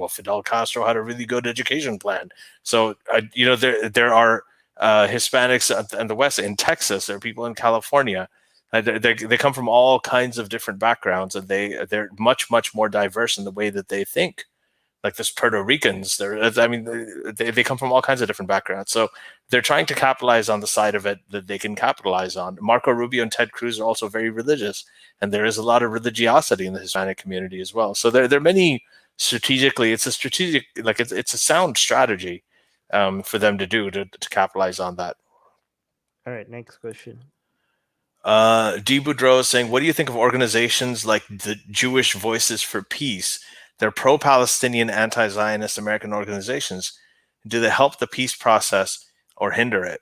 Fidel Castro had a really good education plan. So, there are Hispanics in the West, in Texas, there are people in California. They come from all kinds of different backgrounds, and they're much more diverse in the way that they think. Like this Puerto Ricans, they come from all kinds of different backgrounds. So they're trying to capitalize on the side of it that they can capitalize on. Marco Rubio and Ted Cruz are also very religious, and there is a lot of religiosity in the Hispanic community as well. So there are many strategically. It's a strategic, like it's a sound strategy for them to do to capitalize on that. All right, next question. D. Boudreau is saying, what do you think of organizations like the Jewish Voices for Peace? They're pro-Palestinian, anti-Zionist American organizations. Do they help the peace process or hinder it?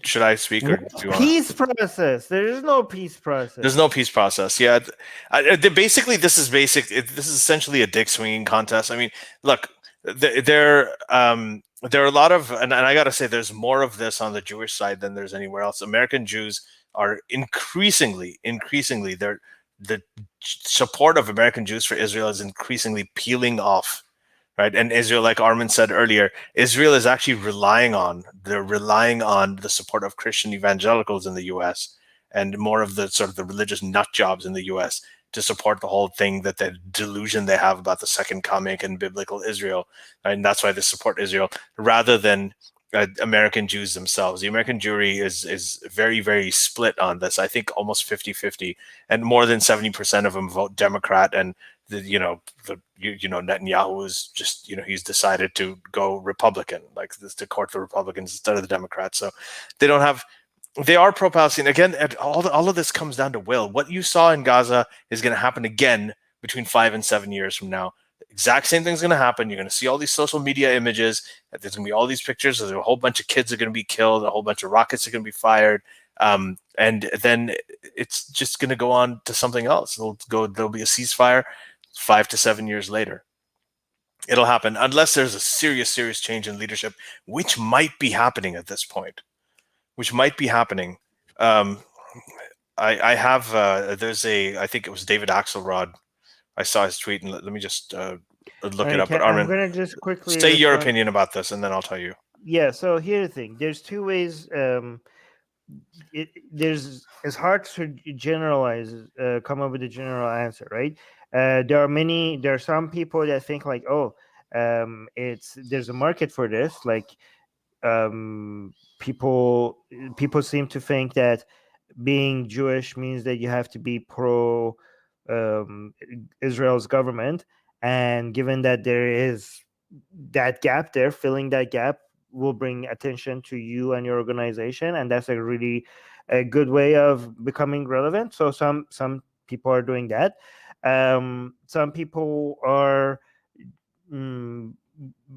Should I speak, or do you want peace process? There is no peace process. There's no peace process. Yeah, basically, this is essentially a dick swinging contest. I mean, look, there are a lot of, and I got to say, there's more of this on the Jewish side than there's anywhere else. American Jews are increasingly, the support of American Jews for Israel is increasingly peeling off, right? And Israel, like Armin said earlier, Israel is actually relying on the support of Christian evangelicals in the U.S. and more of the sort of the religious nut jobs in the U.S. to support the whole thing, that the delusion they have about the second coming and biblical Israel, and that's why they support Israel rather than American Jews themselves. The American Jewry is very, very split on this. I think almost 50-50, and more than 70% of them vote Democrat. And Netanyahu is just, he's decided to go Republican, like this, to court the Republicans instead of the Democrats. So they are pro-Palestinian. Again, all of this comes down to will. What you saw in Gaza is going to happen again between 5 and 7 years from now. Exact same thing's going to happen. You're going to see all these social media images. There's going to be all these pictures. There's a whole bunch of kids are going to be killed. A whole bunch of rockets are going to be fired. And then it's just going to go on to something else. There'll be a ceasefire 5 to 7 years later. It'll happen unless there's a serious change in leadership, which might be happening at this point. I have, I think it was David Axelrod. I saw his tweet, and let me just look it up. But Armin, I'm going to just quickly say your opinion about this, and then I'll tell you. Yeah, so here's the thing. There's two ways. It's hard to generalize, come up with a general answer, right? There are some people that think like, there's a market for this. Like, people seem to think that being Jewish means that you have to be pro Israel's government, and given that there is that gap there, filling that gap will bring attention to you and your organization, and that's a really good way of becoming relevant. So some people are doing that. Some people are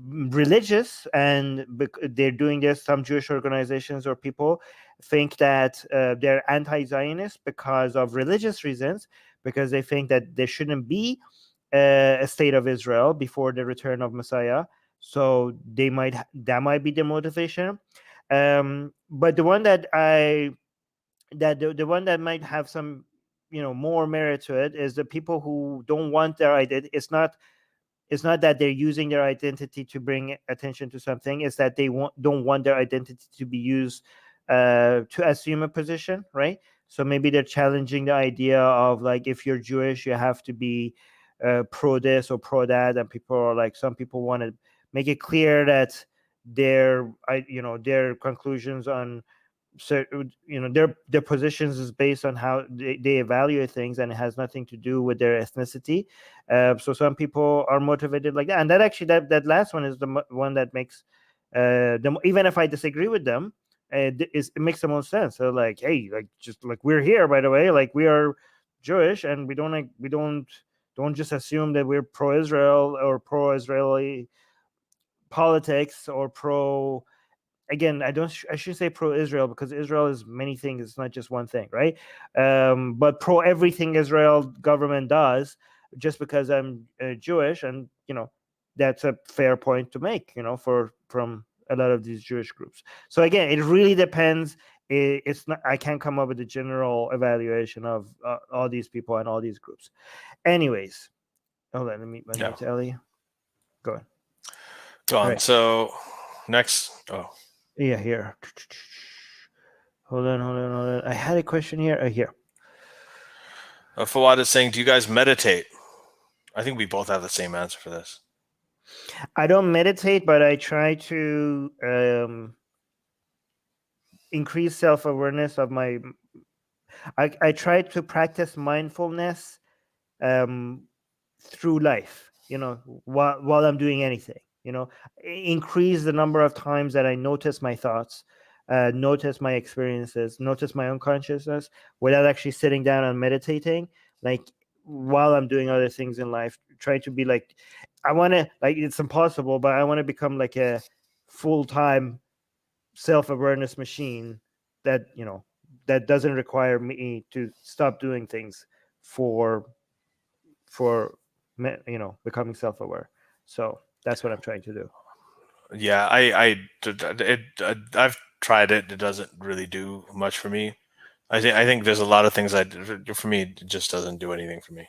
religious, and they're doing this. Some Jewish organizations or people think that they're anti-Zionist because of religious reasons, because they think that there shouldn't be a state of Israel before the return of Messiah. So that might be the motivation. But the one that the one that might have some more merit to it is the people who don't want their identity. It's not that they're using their identity to bring attention to something. It's that they don't want their identity to be used to assume a position, right? So maybe they're challenging the idea of, like, if you're Jewish, you have to be pro this or pro that, and people are like, some people want to make it clear that their conclusions on their positions is based on how they evaluate things, and it has nothing to do with their ethnicity. So some people are motivated like that, and that last one is the one that makes even if I disagree with them, it makes the most sense. So like, hey, like, just like, we're here, by the way, like, we are Jewish, and we don't just assume that we're pro-Israel or pro-Israeli politics or pro. Again, I should say pro-Israel, because Israel is many things. It's not just one thing, right? But pro everything Israel government does, just because I'm Jewish, and that's a fair point to make, from a lot of these Jewish groups. So again, it really depends. It's not. I can't come up with a general evaluation of all these people and all these groups. Anyways, hold on. Let me to Ali. Go on. Go on. Right. So next. Oh. Yeah, here. Hold on. I had a question here. Here. Fawad is saying, do you guys meditate? I think we both have the same answer for this. I don't meditate, but I try to increase self-awareness of my. I try to practice mindfulness through life. While I'm doing anything. Increase the number of times that I notice my thoughts, notice my experiences, notice my own consciousness without actually sitting down and meditating. Like while I'm doing other things in life, try to be like, I want to, like, it's impossible, but I want to become like a full-time self-awareness machine that, that doesn't require me to stop doing things for becoming self-aware. So that's what I'm trying to do. Yeah, I've tried it. It doesn't really do much for me. I think there's a lot of things for me, it just doesn't do anything for me.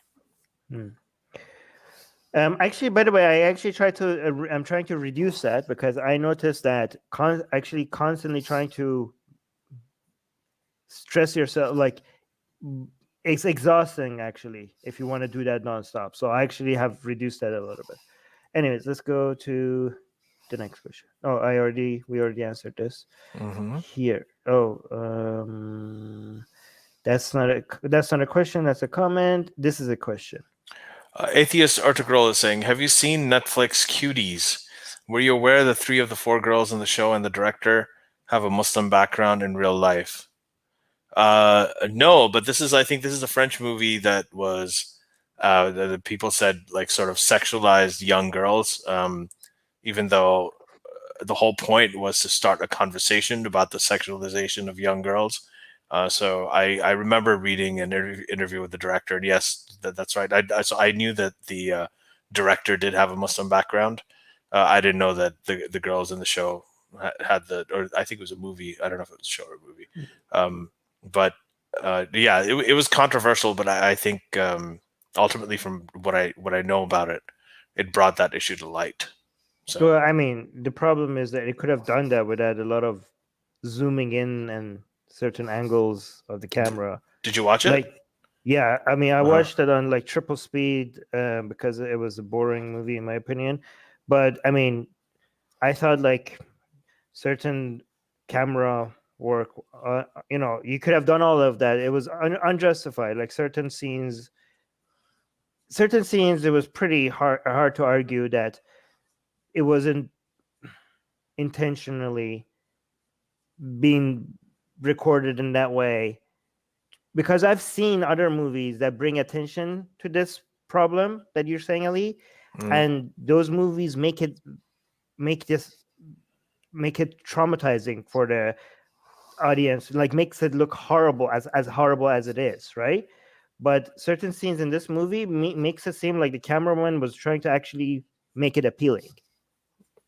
Actually, by the way, I actually I'm trying to reduce that because I noticed that constantly trying to stress yourself, like, it's exhausting actually if you want to do that nonstop. So I actually have reduced that a little bit. Anyways, let's go to the next question. Oh, we already answered this. Here. That's not a question. That's a comment. This is a question. Atheist Article is saying, have you seen Netflix Cuties? Were you aware that 3 of the 4 girls in the show and the director have a Muslim background in real life? No, but I think this is a French movie that was, the people said, like, sort of sexualized young girls, even though the whole point was to start a conversation about the sexualization of young girls. So I remember reading an interview with the director, and yes, that's right. So I knew that the director did have a Muslim background. I didn't know that the girls in the show had or I think it was a movie. I don't know if it was a show or a movie. But yeah, it was controversial. But I think ultimately, from what I know about it, it brought that issue to light. So well, I mean, the problem is that it could have done that without a lot of zooming in and certain angles of the camera. Did you watch it? Like, yeah, I mean, I watched it on like triple speed because it was a boring movie in my opinion. But I mean, I thought like certain camera work, you could have done all of that. It was unjustified. Like certain scenes, it was pretty hard to argue that it wasn't intentionally being recorded in that way, because I've seen other movies that bring attention to this problem that you're saying, Ali, and those movies make it traumatizing for the audience, like makes it look horrible, as horrible as it is, right? But certain scenes in this movie makes it seem like the cameraman was trying to actually make it appealing.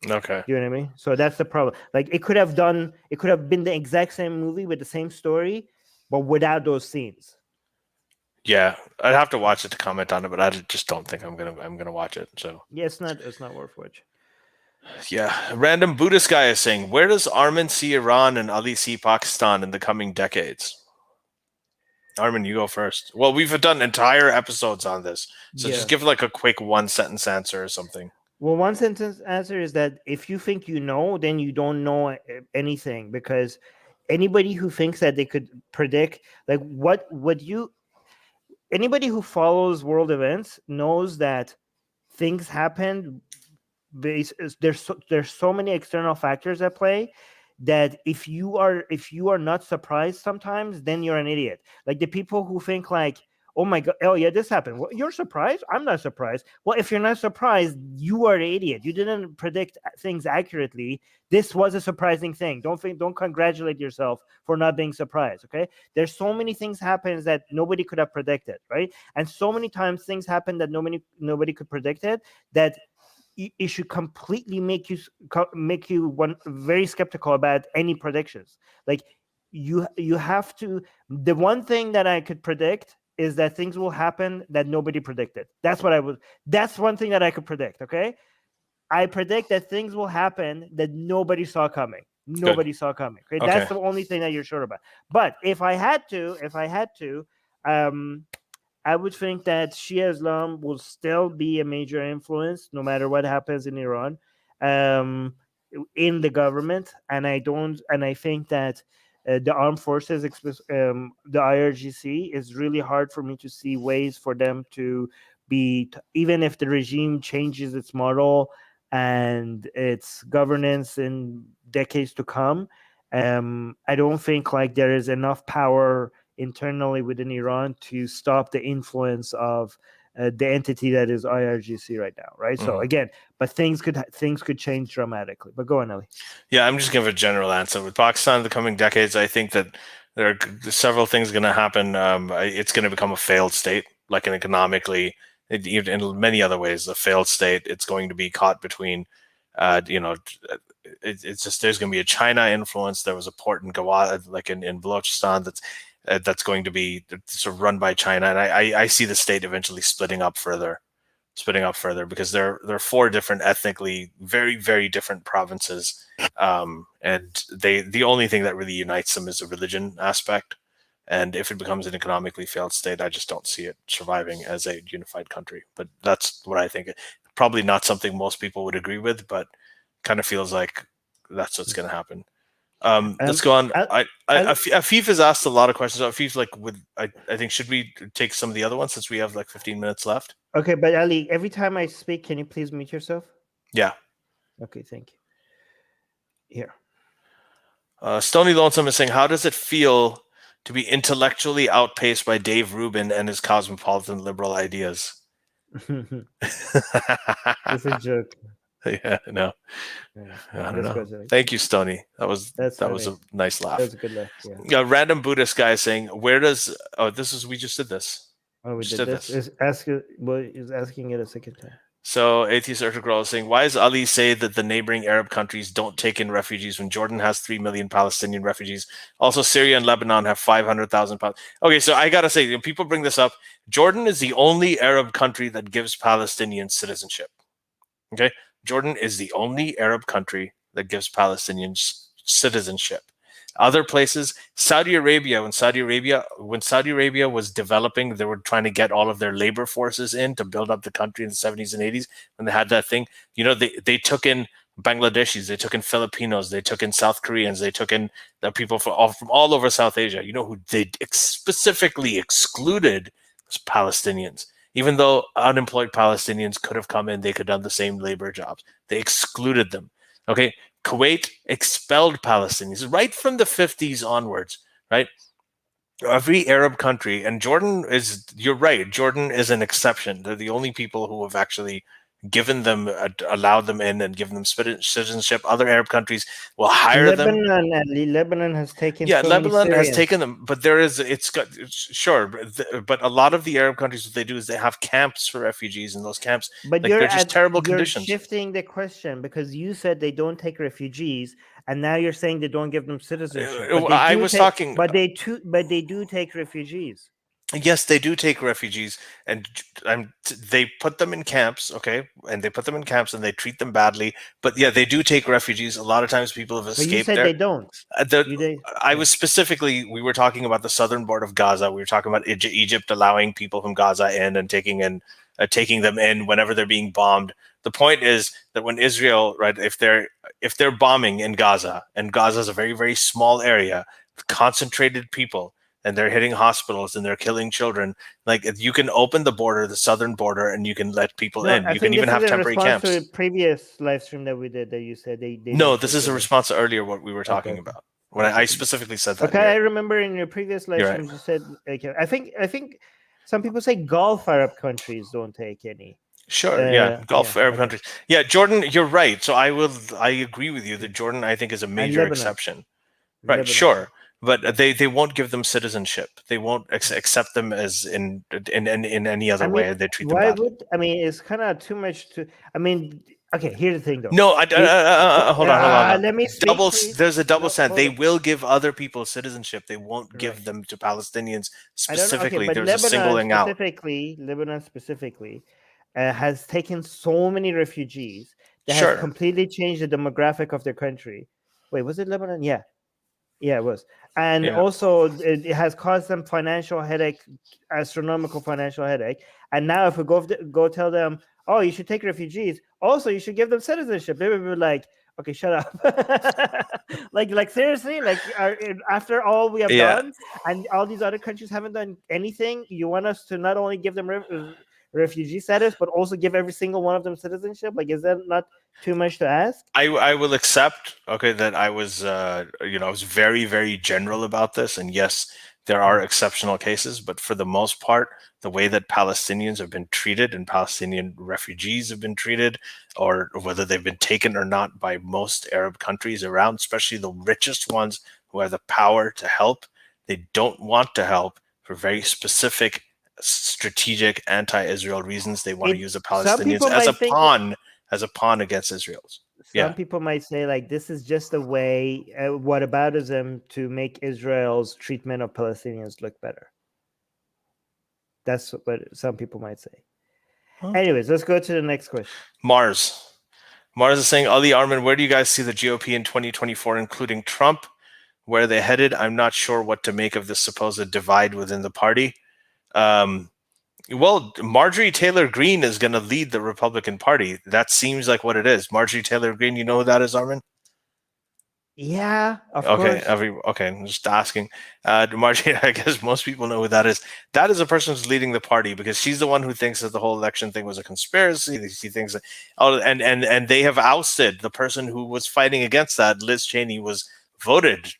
Okay. You know what I mean? So that's the problem. Like it could have been the exact same movie with the same story, but without those scenes. Yeah, I'd have to watch it to comment on it, but I just don't think I'm gonna watch it. So yeah, it's not worth watching. Yeah, a random Buddhist guy is saying, where does Armin see Iran and Ali see Pakistan in the coming decades? Armin, you go first. Well, we've done entire episodes on this, so just give like a quick 1-sentence answer or something. Well, 1-sentence answer is that if you think you know, then you don't know anything, because anybody who thinks that they could predict, like anybody who follows world events knows that things happen. There's so many external factors at play that if you are not surprised sometimes, then you're an idiot. Like the people who think like, oh my god, oh yeah, this happened. Well, you're surprised? I'm not surprised. Well, if you're not surprised, you are an idiot. You didn't predict things accurately. This was a surprising thing. Don't congratulate yourself for not being surprised. Okay, there's so many things happen that nobody could have predicted, right? And so many times things happen that nobody could predict it, that it should completely make you very skeptical about any predictions. Like you have to. The one thing that I could predict is that things will happen that nobody predicted. That's one thing that I could predict. Okay, I predict that things will happen that nobody saw coming. Nobody saw coming. Okay? That's the only thing that you're sure about. But if I had to, I would think that Shia Islam will still be a major influence no matter what happens in Iran, in the government, and I think that the armed forces, the IRGC, is really hard for me to see ways for them to be, even if the regime changes its model and its governance in decades to come. I don't think like there is enough power internally within Iran to stop the influence of the entity that is IRGC right now, right? So again, but things could change dramatically. But go on, Ali. Yeah, I'm just giving a general answer. With Pakistan in the coming decades, I think that there are several things going to happen. It's going to become a failed state, like economically, in many other ways, a failed state. It's going to be caught between, it's just there's going to be a China influence. There was a port in Gawad, like in Balochistan, that's going to be sort of run by China, and I see the state eventually splitting up further because there are 4 different ethnically very, very different provinces, and the only thing that really unites them is the religion aspect. And if it becomes an economically failed state, I just don't see it surviving as a unified country. But that's what I think. Probably not something most people would agree with, but kind of feels like that's what's going to happen. Let's go on. Afif has asked a lot of questions. Afif, I think, should we take some of the other ones since we have like 15 minutes left? Okay, but Ali, every time I speak, can you please mute yourself? Yeah. Okay, thank you. Here. Stony Lonesome is saying, how does it feel to be intellectually outpaced by Dave Rubin and his cosmopolitan liberal ideas? It's a joke. Yeah, no. Yeah, I don't know. Thank you, Stony. That was a nice laugh. That was a good laugh. Yeah. A random Buddhist guy is saying, we just did this. Oh, we did this. Is asking it a second time. So Atheist Republic is saying, why does Ali say that the neighboring Arab countries don't take in refugees when Jordan has 3 million Palestinian refugees? Also, Syria and Lebanon have 500,000 pounds. Okay, so I got to say, people bring this up. Jordan is the only Arab country that gives Palestinians citizenship. Okay? Jordan is the only Arab country that gives Palestinians citizenship. Other places, Saudi Arabia, when Saudi Arabia was developing, they were trying to get all of their labor forces in to build up the country in the 70s and 80s. When they had that thing, they took in Bangladeshis, they took in Filipinos, they took in South Koreans, they took in the people from all over South Asia. You know who they specifically excluded was Palestinians. Even though unemployed Palestinians could have come in, they could have done the same labor jobs. They excluded them. Okay. Kuwait expelled Palestinians right from the 50s onwards, right? Every Arab country, and you're right, Jordan is an exception. They're the only people who have actually given them, allowed them in and given them citizenship. Other Arab countries will hire them. Lebanon has taken. Yeah, Lebanon has taken them, but but a lot of the Arab countries, what they do is they have camps for refugees, and those camps, but they're just terrible conditions. You're shifting the question because you said they don't take refugees, and now you're saying they don't give them citizenship. But they do take refugees. Yes, they do take refugees, and they put them in camps, okay? And they put them in camps, and they treat them badly. But yeah, they do take refugees. A lot of times, people have escaped. But you said they don't. We were talking about the southern border of Gaza. We were talking about Egypt allowing people from Gaza in and taking them in whenever they're being bombed. The point is that when Israel, right, if they're bombing in Gaza, and Gaza is a very, very small area, concentrated people, and they're hitting hospitals and they're killing children, like you can open the border, the southern border, and you can let people in. You can even have temporary camps. To a previous live stream that we did that you said they no, this is a response to earlier what we were talking about. When I specifically said that. Okay, I remember in your previous live stream you said, okay, I think some people say Gulf Arab countries don't take any. Sure, Gulf Arab countries. Yeah, Jordan, you're right. So I agree with you that Jordan, I think, is a major exception. Right, Lebanon. Sure. But they won't give them citizenship. They won't accept them as in any other way. They treat them badly. It's kind of too much to. Okay. Here's the thing, though. No, hold on. Let me speak, there's a double standard. They will give other people citizenship. They won't give them to Palestinians specifically. There's a singling out. Lebanon specifically has taken so many refugees that has completely changed the demographic of their country. Wait, was it Lebanon? Yeah, it was. And also, it has caused them financial headache, astronomical financial headache. And now, if we go tell them, oh, you should take refugees. Also, you should give them citizenship. They would be like, okay, shut up. like seriously, after all we have done, and all these other countries haven't done anything, you want us to not only give them refugee status, but also give every single one of them citizenship? Like, is that not too much to ask? I will accept, that I was, I was very, very general about this. And yes, there are exceptional cases, but for the most part, the way that Palestinians have been treated and Palestinian refugees have been treated, or whether they've been taken or not by most Arab countries around, especially the richest ones who have the power to help, they don't want to help for very specific, strategic, anti-Israel reasons. They want to use the Palestinians as a pawn against Israel's. Some people might say, like, this is just a way, whataboutism, to make Israel's treatment of Palestinians look better. That's what some people might say. Anyways, let's go to the next question. Mars is saying, Ali, Armin, where do you guys see the GOP in 2024, including Trump? Where are they headed? I'm not sure what to make of this supposed divide within the party. Well, Marjorie Taylor Greene is going to lead the Republican Party. That seems like what it is. Marjorie Taylor Greene, you know who that is, Armin? Yeah, of course. Okay, I'm just asking. Marjorie, I guess most people know who that is. That is a person who's leading the party, because she's the one who thinks that the whole election thing was a conspiracy. She thinks that, and they have ousted the person who was fighting against that. Liz Cheney was voted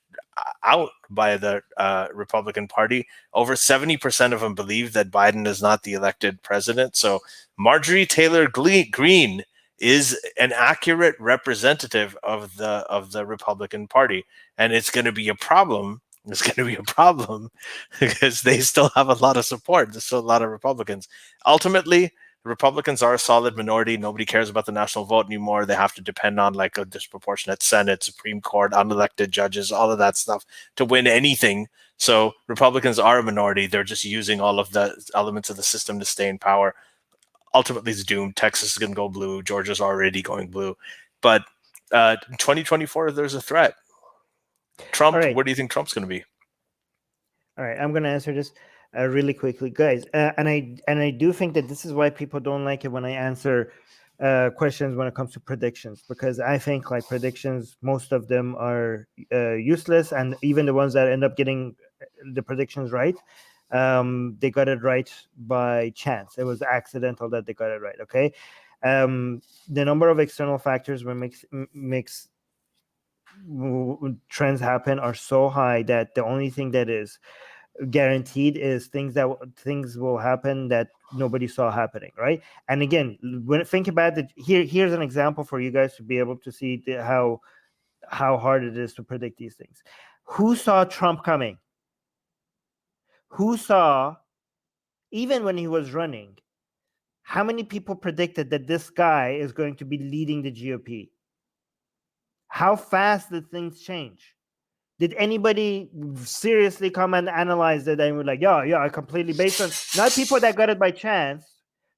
out by the Republican Party. Over 70% of them believe that Biden is not the elected president. So Marjorie Taylor Greene is an accurate representative of the Republican Party, and it's going to be a problem. It's going to be a problem because they still have a lot of support. There's still a lot of Republicans. Ultimately, Republicans are a solid minority. Nobody cares about the national vote anymore. They have to depend on like a disproportionate Senate, Supreme Court, unelected judges, all of that stuff to win anything. So Republicans are a minority. They're just using all of the elements of the system to stay in power. Ultimately, it's doomed. Texas is going to go blue. Georgia's already going blue. But 2024, there's a threat. Trump, right. Where do you think Trump's going to be? All right, I'm going to answer this really quickly, guys. And I do think that this is why people don't like it when I answer questions when it comes to predictions, because I think like predictions, most of them are useless, and even the ones that end up getting the predictions right, they got it right by chance. It was accidental that they got it right. Okay, the number of external factors when makes trends happen are so high that the only thing that is guaranteed is things will happen that nobody saw happening, right? And again, when think about it, here's an example for you guys to be able to see how hard it is to predict these things. Who saw Trump coming? Who saw, even when he was running, how many people predicted that this guy is going to be leading the GOP? How fast did things change? Did anybody seriously come and analyze it and were like, yeah, I completely, based on not people that got it by chance,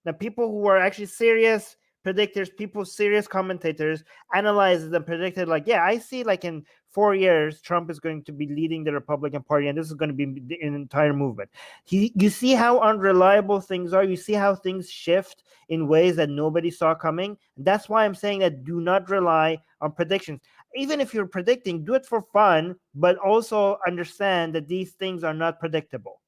the people who were actually serious predictors, people, serious commentators, analyzed and predicted, like, yeah, I see like in 4 years, Trump is going to be leading the Republican Party, and this is going to be an entire movement. You see how unreliable things are. You see how things shift in ways that nobody saw coming. That's why I'm saying that do not rely on predictions. Even if you're predicting, do it for fun, but also understand that these things are not predictable.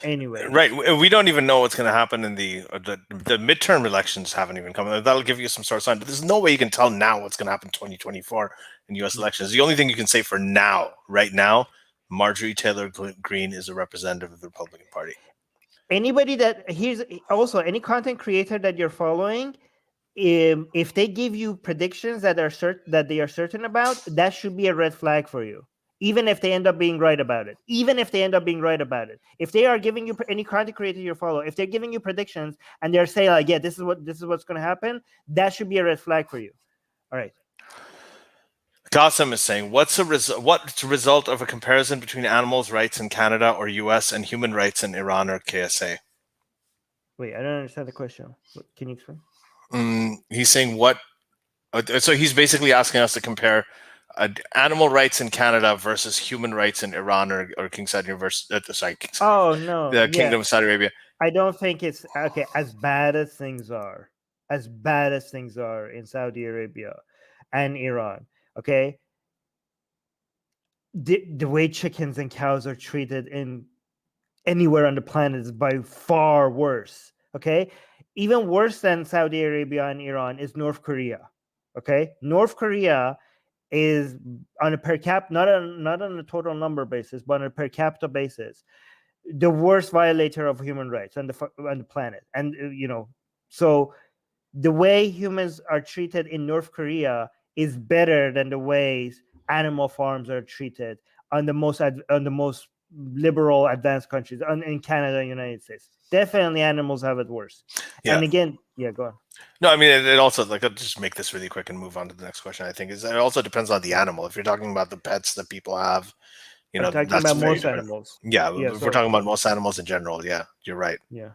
Anyway, right. We don't even know what's going to happen in the midterm elections. Haven't even come. That'll give you some sort of sign. But there's no way you can tell now what's going to happen in 2024 in U.S. elections. The only thing you can say for now, right now, Marjorie Taylor Greene is a representative of the Republican Party. Anybody that here's also any content creator that you're following, if they give you predictions that they are certain about, that should be a red flag for you. Even if they end up being right about it. If they are giving you, any content creator you follow, if they're giving you predictions and they're saying like, yeah, this is what's going to happen, that should be a red flag for you. All right. Gossam is saying, what's the result of a comparison between animals' rights in Canada or US and human rights in Iran or KSA? Wait, I don't understand the question. Can you explain? He's saying what? So he's basically asking us to compare animal rights in Canada versus human rights in Iran or King Saud University. Oh no, the Kingdom of Saudi Arabia. I don't think it's okay. As bad as things are in Saudi Arabia and Iran, okay, the way chickens and cows are treated in anywhere on the planet is by far worse. Okay, even worse than Saudi Arabia and Iran is North Korea. Okay, North Korea is on a per cap, not on a total number basis, but on a per capita basis, the worst violator of human rights on the planet. And so the way humans are treated in North Korea is better than the ways animal farms are treated on the most liberal advanced countries, in Canada and United States. Definitely animals have it worse. Yeah. And again, go on. No, I mean, it also, like, I'll just make this really quick and move on to the next question. I think is it also depends on the animal. If you're talking about the pets that people have, I'm talking that's about very most different. animals. Yeah, if we're talking about most animals in general, yeah, you're right. Yeah.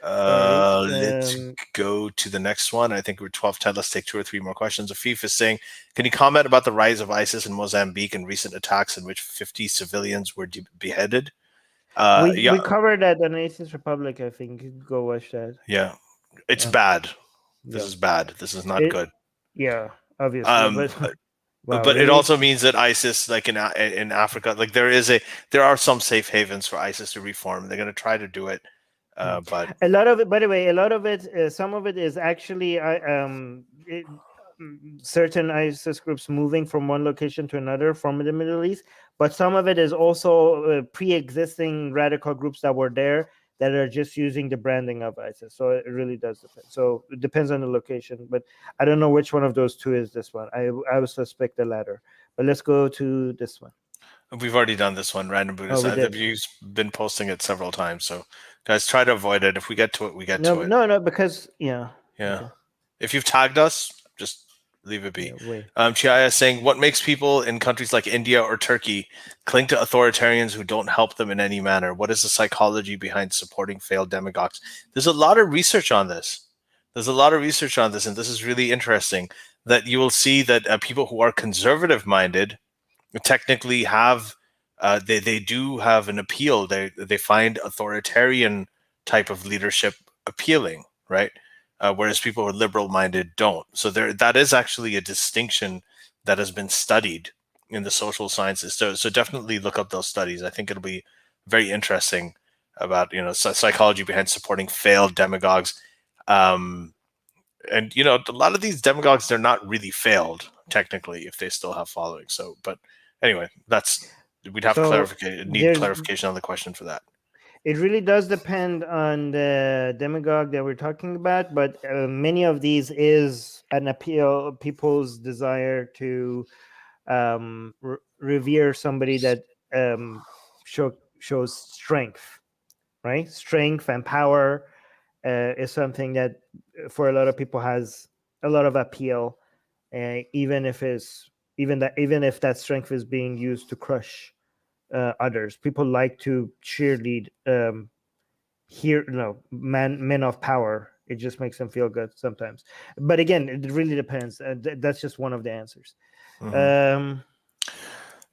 Let's go to the next one. I think we're 12:10. Let's take 2 or 3 more questions. Afif is saying, can you comment about the rise of ISIS in Mozambique and recent attacks in which 50 civilians were beheaded? We covered that on Atheist Republic, I think. Go watch that. Yeah. It's bad. This is bad. This is not good. Yeah, obviously. But it also means that ISIS, like in Africa, like there are some safe havens for ISIS to reform. They're going to try to do it. But a lot of it, by the way, some of it is actually certain ISIS groups moving from one location to another from the Middle East, but some of it is also pre-existing radical groups that were there that are just using the branding of ISIS. So it really does depend. So it depends on the location, but I don't know which one of those two is this one. I would suspect the latter, but let's go to this one. We've already done this one, Random Buddhist. You've been posting it several times, so guys, try to avoid it. If we get to it, we get to it. No, because Okay. If you've tagged us, just leave it be. Chiaya is saying, what makes people in countries like India or Turkey cling to authoritarians who don't help them in any manner? What is the psychology behind supporting failed demagogues? There's a lot of research on this. And this is really interesting, that you will see that people who are conservative-minded technically have they do have an appeal. They find authoritarian type of leadership appealing, right? Whereas people who are liberal-minded don't. So that is actually a distinction that has been studied in the social sciences. So definitely look up those studies. I think it'll be very interesting about psychology behind supporting failed demagogues. And a lot of these demagogues, they're not really failed technically if they still have following. So, but anyway, we'd have clarification on the question for that. It really does depend on the demagogue that we're talking about, but many of these is an appeal, people's desire to revere somebody that shows strength, right? Strength and power is something that for a lot of people has a lot of appeal, even if that strength is being used to crush others. People like to cheerlead men of power. It just makes them feel good sometimes. But again, it really depends. That's just one of the answers.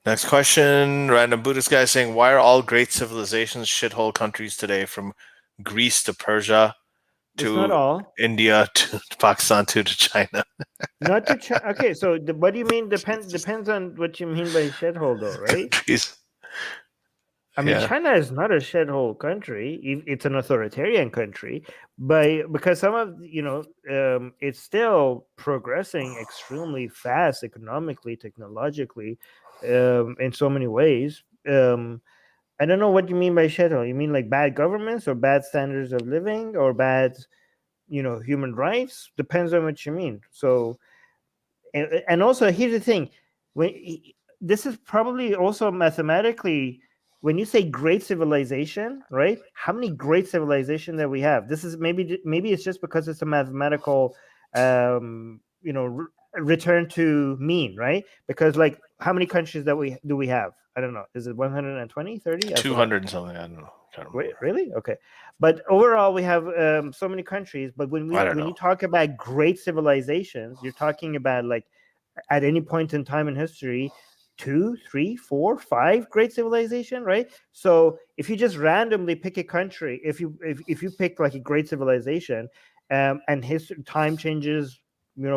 Next question. Random Buddhist guy saying, why are all great civilizations shithole countries today, from Greece to Persia to India to Pakistan to China? Not to China. Okay, so what do you mean? Depends on what you mean by shithole, though, right? I mean, China is not a shithole country. It's an authoritarian country, but because some of it's still progressing extremely fast economically, technologically, in so many ways. I don't know what you mean by shithole. You mean like bad governments or bad standards of living or bad, human rights? Depends on what you mean. So, and also here's the thing: this is probably also mathematically. When you say great civilization, right? How many great civilization that we have? This is maybe it's just because it's a mathematical, return to mean, right? Because like how many countries do we have? I don't know. Is it 120, 30? 200 and something. I don't know. Wait, really? Okay. But overall, we have so many countries. But when you talk about great civilizations, you're talking about like at any point in time in history 2, 3, 4, 5 great civilization, right? So if you just randomly pick a country, if you pick like a great civilization, and history time changes,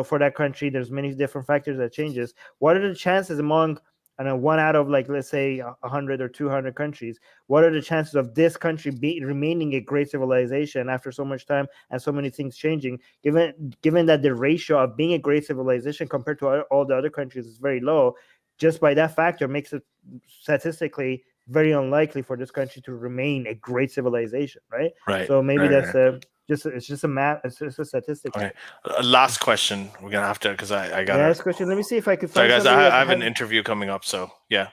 for that country, there's many different factors that changes. What are the chances among, I don't know, one out of, like, let's say 100 or 200 countries, what are the chances of this country remaining a great civilization after so much time and so many things changing, given that the ratio of being a great civilization compared to all the other countries is very low? Just by that factor makes it statistically very unlikely for this country to remain a great civilization, right? Right. So maybe right, that's it's just a math, it's just a statistic. Okay. Last question. We're gonna have to, because I got. Last question. Let me see if I could Sorry, find guys. somebody I that have an interview coming up, so yeah.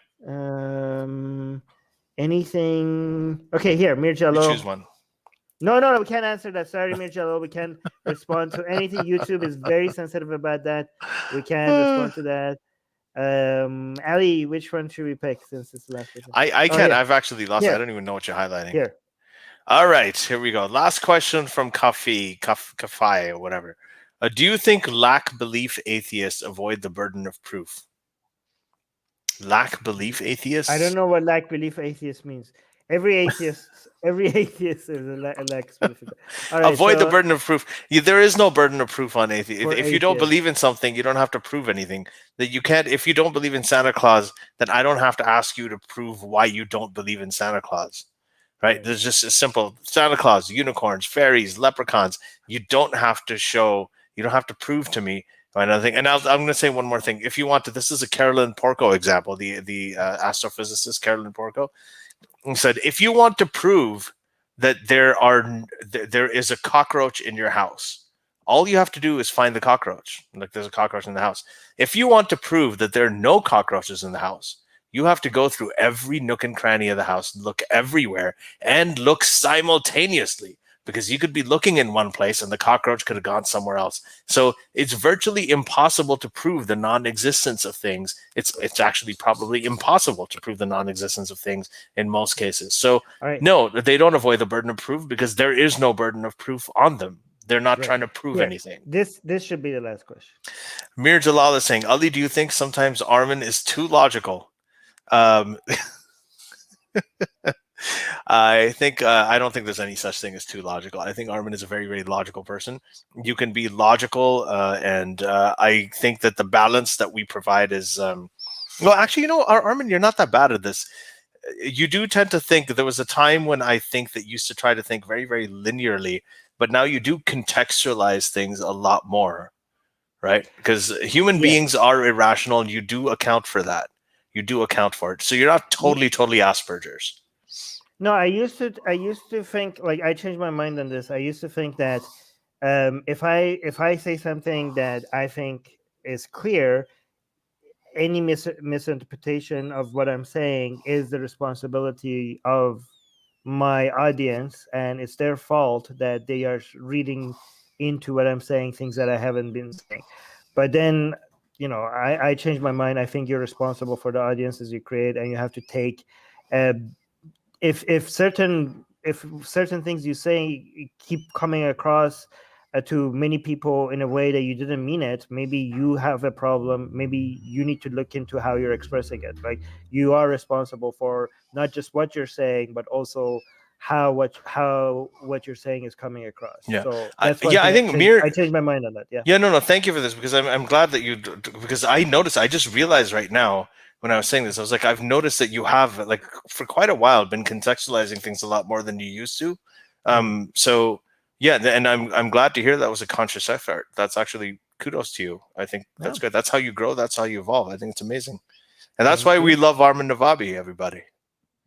Anything? Okay, here, You Mirjallo. choose one. No, we can't answer that. Sorry, Mirjallo. We can't respond to anything. YouTube is very sensitive about that. We can't respond to that. Ali, which one should we pick since it's the last question? I can't. Here. I've actually lost. Here. I don't even know what you're highlighting. Here. All right, here we go. Last question from Kafai or whatever. Do you think lack belief atheists avoid the burden of proof? Lack belief atheists? I don't know what lack belief atheist means. Every atheist is a lack belief. All right, avoid the burden of proof. There is no burden of proof on atheists. If you don't atheists. believe in something, you don't have to prove anything. That you can't. If you don't believe in Santa Claus, then I don't have to ask you to prove why you don't believe in Santa Claus. Right? There's just a simple Santa Claus, unicorns, fairies, leprechauns. You don't have to show. You don't have to prove to me another thing. And I'm going to say one more thing. If you want to, this is a Carolyn Porco example. The astrophysicist Carolyn Porco said, if you want to prove that there is a cockroach in your house, all you have to do is find the cockroach. Like, there's a cockroach in the house. If you want to prove that there are no cockroaches in the house, you have to go through every nook and cranny of the house, look everywhere, and look simultaneously, because you could be looking in one place and the cockroach could have gone somewhere else. So it's virtually impossible to prove the non-existence of things. It's actually probably impossible to prove the non-existence of things in most cases. So no, they don't avoid the burden of proof because there is no burden of proof on them. They're not trying to prove anything. This should be the last question. Mir Jalal is saying, Ali, do you think sometimes Armin is too logical? I think I don't think there's any such thing as too logical. I think Armin is a very, very logical person. You can be logical, and I think that the balance that we provide is well, actually, Armin, you're not that bad at this. You do tend to think. There was a time when I think that you used to try to think very, very linearly, but now you do contextualize things a lot more, right? Because human beings are irrational, and you do account for that. You do account for it. So you're not totally Asperger's. No, I used to think, like, I changed my mind on this. I used to think that if I say something that I think is clear, any misinterpretation of what I'm saying is the responsibility of my audience, and it's their fault that they are reading into what I'm saying things that I haven't been saying. But then, I changed my mind. I think you're responsible for the audiences you create, and you have to take if certain things you say keep coming across to many people in a way that you didn't mean it, maybe you have a problem. Maybe you need to look into how you're expressing it. Like, you are responsible for not just what you're saying, but also how what you're saying is coming across. Yeah. So that's why I think I changed my mind on that. Yeah. No. Thank you for this, because I'm glad that because I noticed. I just realized right now when I was saying this, I was like, I've noticed that you have, like, for quite a while been contextualizing things a lot more than you used to. So yeah, and I'm glad to hear that was a conscious effort. That's actually kudos to you. I think that's good. That's how you grow. That's how you evolve. I think it's amazing, and that's why we love Armin Navabi, everybody.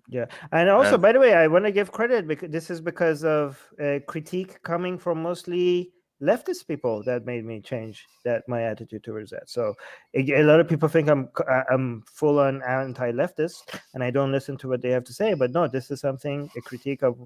Yeah, and also, by the way, I want to give credit because this is because of critique coming from mostly leftist people that made me change my attitude towards that. So a lot of people think I'm full on anti-leftist and I don't listen to what they have to say. But no, this is a critique of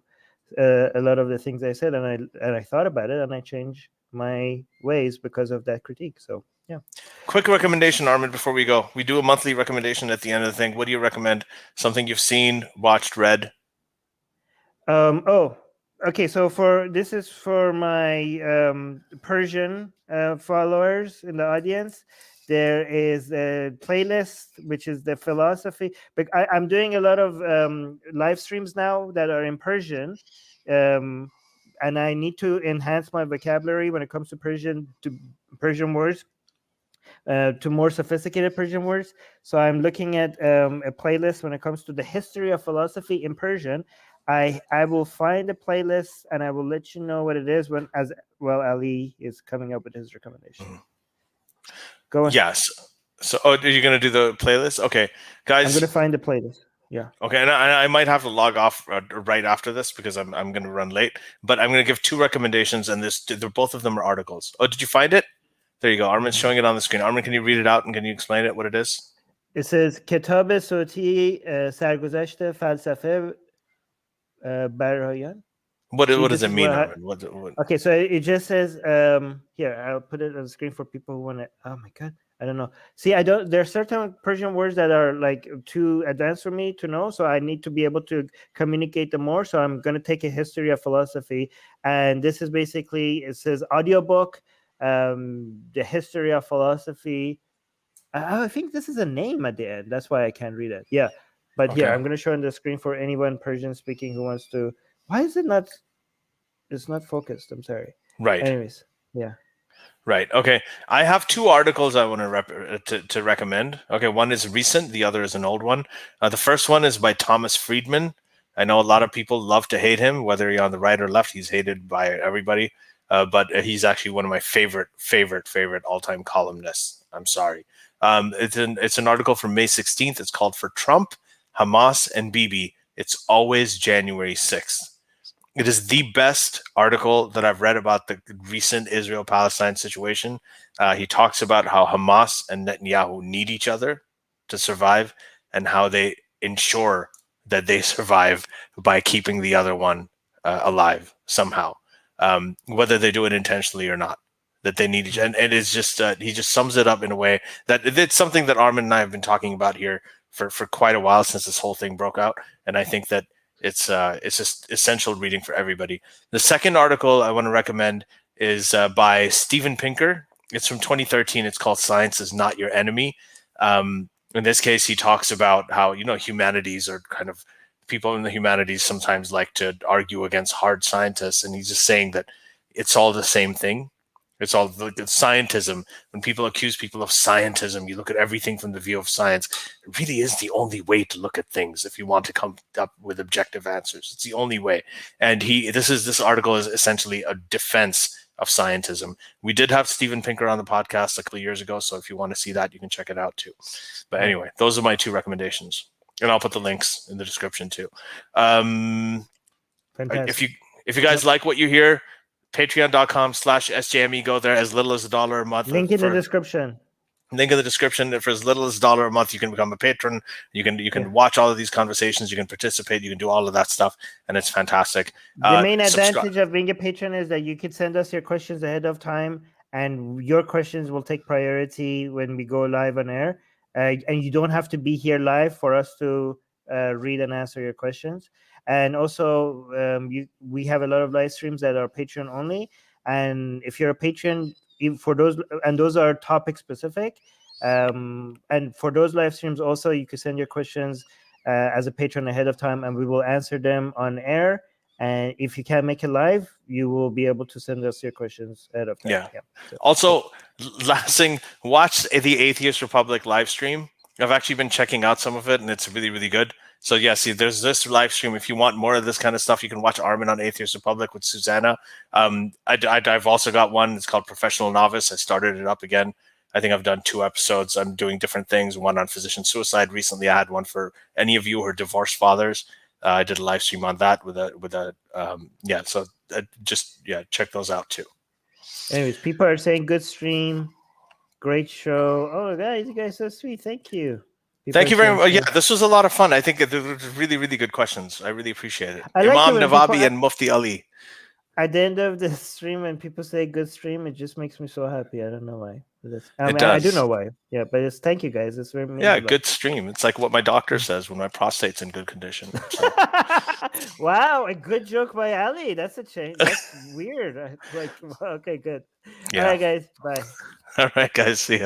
a lot of the things I said, and I thought about it, and I changed my ways because of that critique. So yeah. Quick recommendation, Armin, before we go. We do a monthly recommendation at the end of the thing. What do you recommend? Something you've seen, watched, read? Okay. So this is for my Persian followers in the audience. There is a playlist, which is the philosophy. But I'm doing a lot of live streams now that are in Persian, and I need to enhance my vocabulary when it comes to Persian words, to more sophisticated Persian words. So I'm looking at a playlist when it comes to the history of philosophy in Persian. I will find a playlist and I will let you know what it is when, as well, Ali is coming up with his recommendation. Mm-hmm. Go on. Yes. So, are you going to do the playlist? Okay, guys. I'm going to find the playlist. Yeah. Okay, and I might have to log off right after this because I'm going to run late. But I'm going to give 2 recommendations, and both of them are articles. Oh, did you find it? There you go. Armin's showing it on the screen. Armin, can you read it out and can you explain it, what it is? It says Kitab Soti Sarguzashte Falsafe Barayan. What does it mean, Armin? What? Okay, so it just says here. I'll put it on the screen for people who want to. Oh my god, I don't know. See, I don't. There are certain Persian words that are like too advanced for me to know, so I need to be able to communicate them more. So I'm going to take a history of philosophy, and this is basically, it says audiobook, the history of philosophy. I think this is a name at the end. That's why I can't read it. Yeah, but here I'm going to show on the screen for anyone Persian speaking who wants to. Why is it not? It's not focused. I'm sorry. Right. Anyways, yeah. Right. Okay. I have 2 articles I want to recommend. Okay. One is recent. The other is an old one. The first one is by Thomas Friedman. I know a lot of people love to hate him, whether you're on the right or left. He's hated by everybody. But he's actually one of my favorite all-time columnists. I'm sorry. It's an article from May 16th. It's called "For Trump, Hamas, and Bibi, It's Always January 6th." It is the best article that I've read about the recent Israel-Palestine situation. He talks about how Hamas and Netanyahu need each other to survive and how they ensure that they survive by keeping the other one alive somehow, whether they do it intentionally or not. That they need each, and it's just he just sums it up in a way that it's something that Armin and I have been talking about here for quite a while since this whole thing broke out, and I think that it's just essential reading for everybody. The second article I want to recommend is by Steven Pinker. It's from 2013. It's called "Science is Not Your Enemy." In this case, he talks about how humanities are kind of, people in the humanities sometimes like to argue against hard scientists, and he's just saying that it's all the same thing. It's all the scientism. When people accuse people of scientism, you look at everything from the view of science. It really is the only way to look at things if you want to come up with objective answers. It's the only way. And this article is essentially a defense of scientism. We did have Steven Pinker on the podcast a couple of years ago, so if you want to see that, you can check it out too. But anyway, those are my 2 recommendations, and I'll put the links in the description too. Fantastic. If you guys like what you hear, patreon.com/SJME. Go there, as little as $1 a month. Link in the description. Link in the description. For as little as $1 a month, you can become a patron. You can watch all of these conversations. You can participate. You can do all of that stuff, and it's fantastic. The main advantage of being a patron is that you can send us your questions ahead of time, and your questions will take priority when we go live on air. And you don't have to be here live for us to read and answer your questions. And also, we have a lot of live streams that are Patreon only. And if you're a patron, for those, and those are topic specific. And for those live streams, also, you can send your questions as a patron ahead of time, and we will answer them on air. And if you can't make it live, you will be able to send us your questions ahead of time. Yeah. So, also, last thing, watch the Atheist Republic live stream. I've actually been checking out some of it, and it's really, really good. So yeah, see, there's this live stream. If you want more of this kind of stuff, you can watch Armin on Atheist Republic with Susanna. I've also got one. It's called Professional Novice. I started it up again. I think I've done 2 episodes. I'm doing different things. One on physician suicide. Recently, I had one for any of you who are divorced fathers. I did a live stream on that So check those out too. Anyways, people are saying good stream, great show. Oh, guys, you guys are so sweet. Thank you. Thank you very much. Yeah, this was a lot of fun. I think there were really, really good questions. I really appreciate it. Imam Navabi and Mufti Ali. At the end of the stream, when people say good stream, it just makes me so happy. I don't know why. I do know why. Yeah, but thank you guys. It's very good stream. It's like what my doctor says when my prostate's in good condition. So. Wow, a good joke by Ali. That's a change. That's weird. Okay, good. Yeah. All right, guys. Bye. All right, guys. See ya.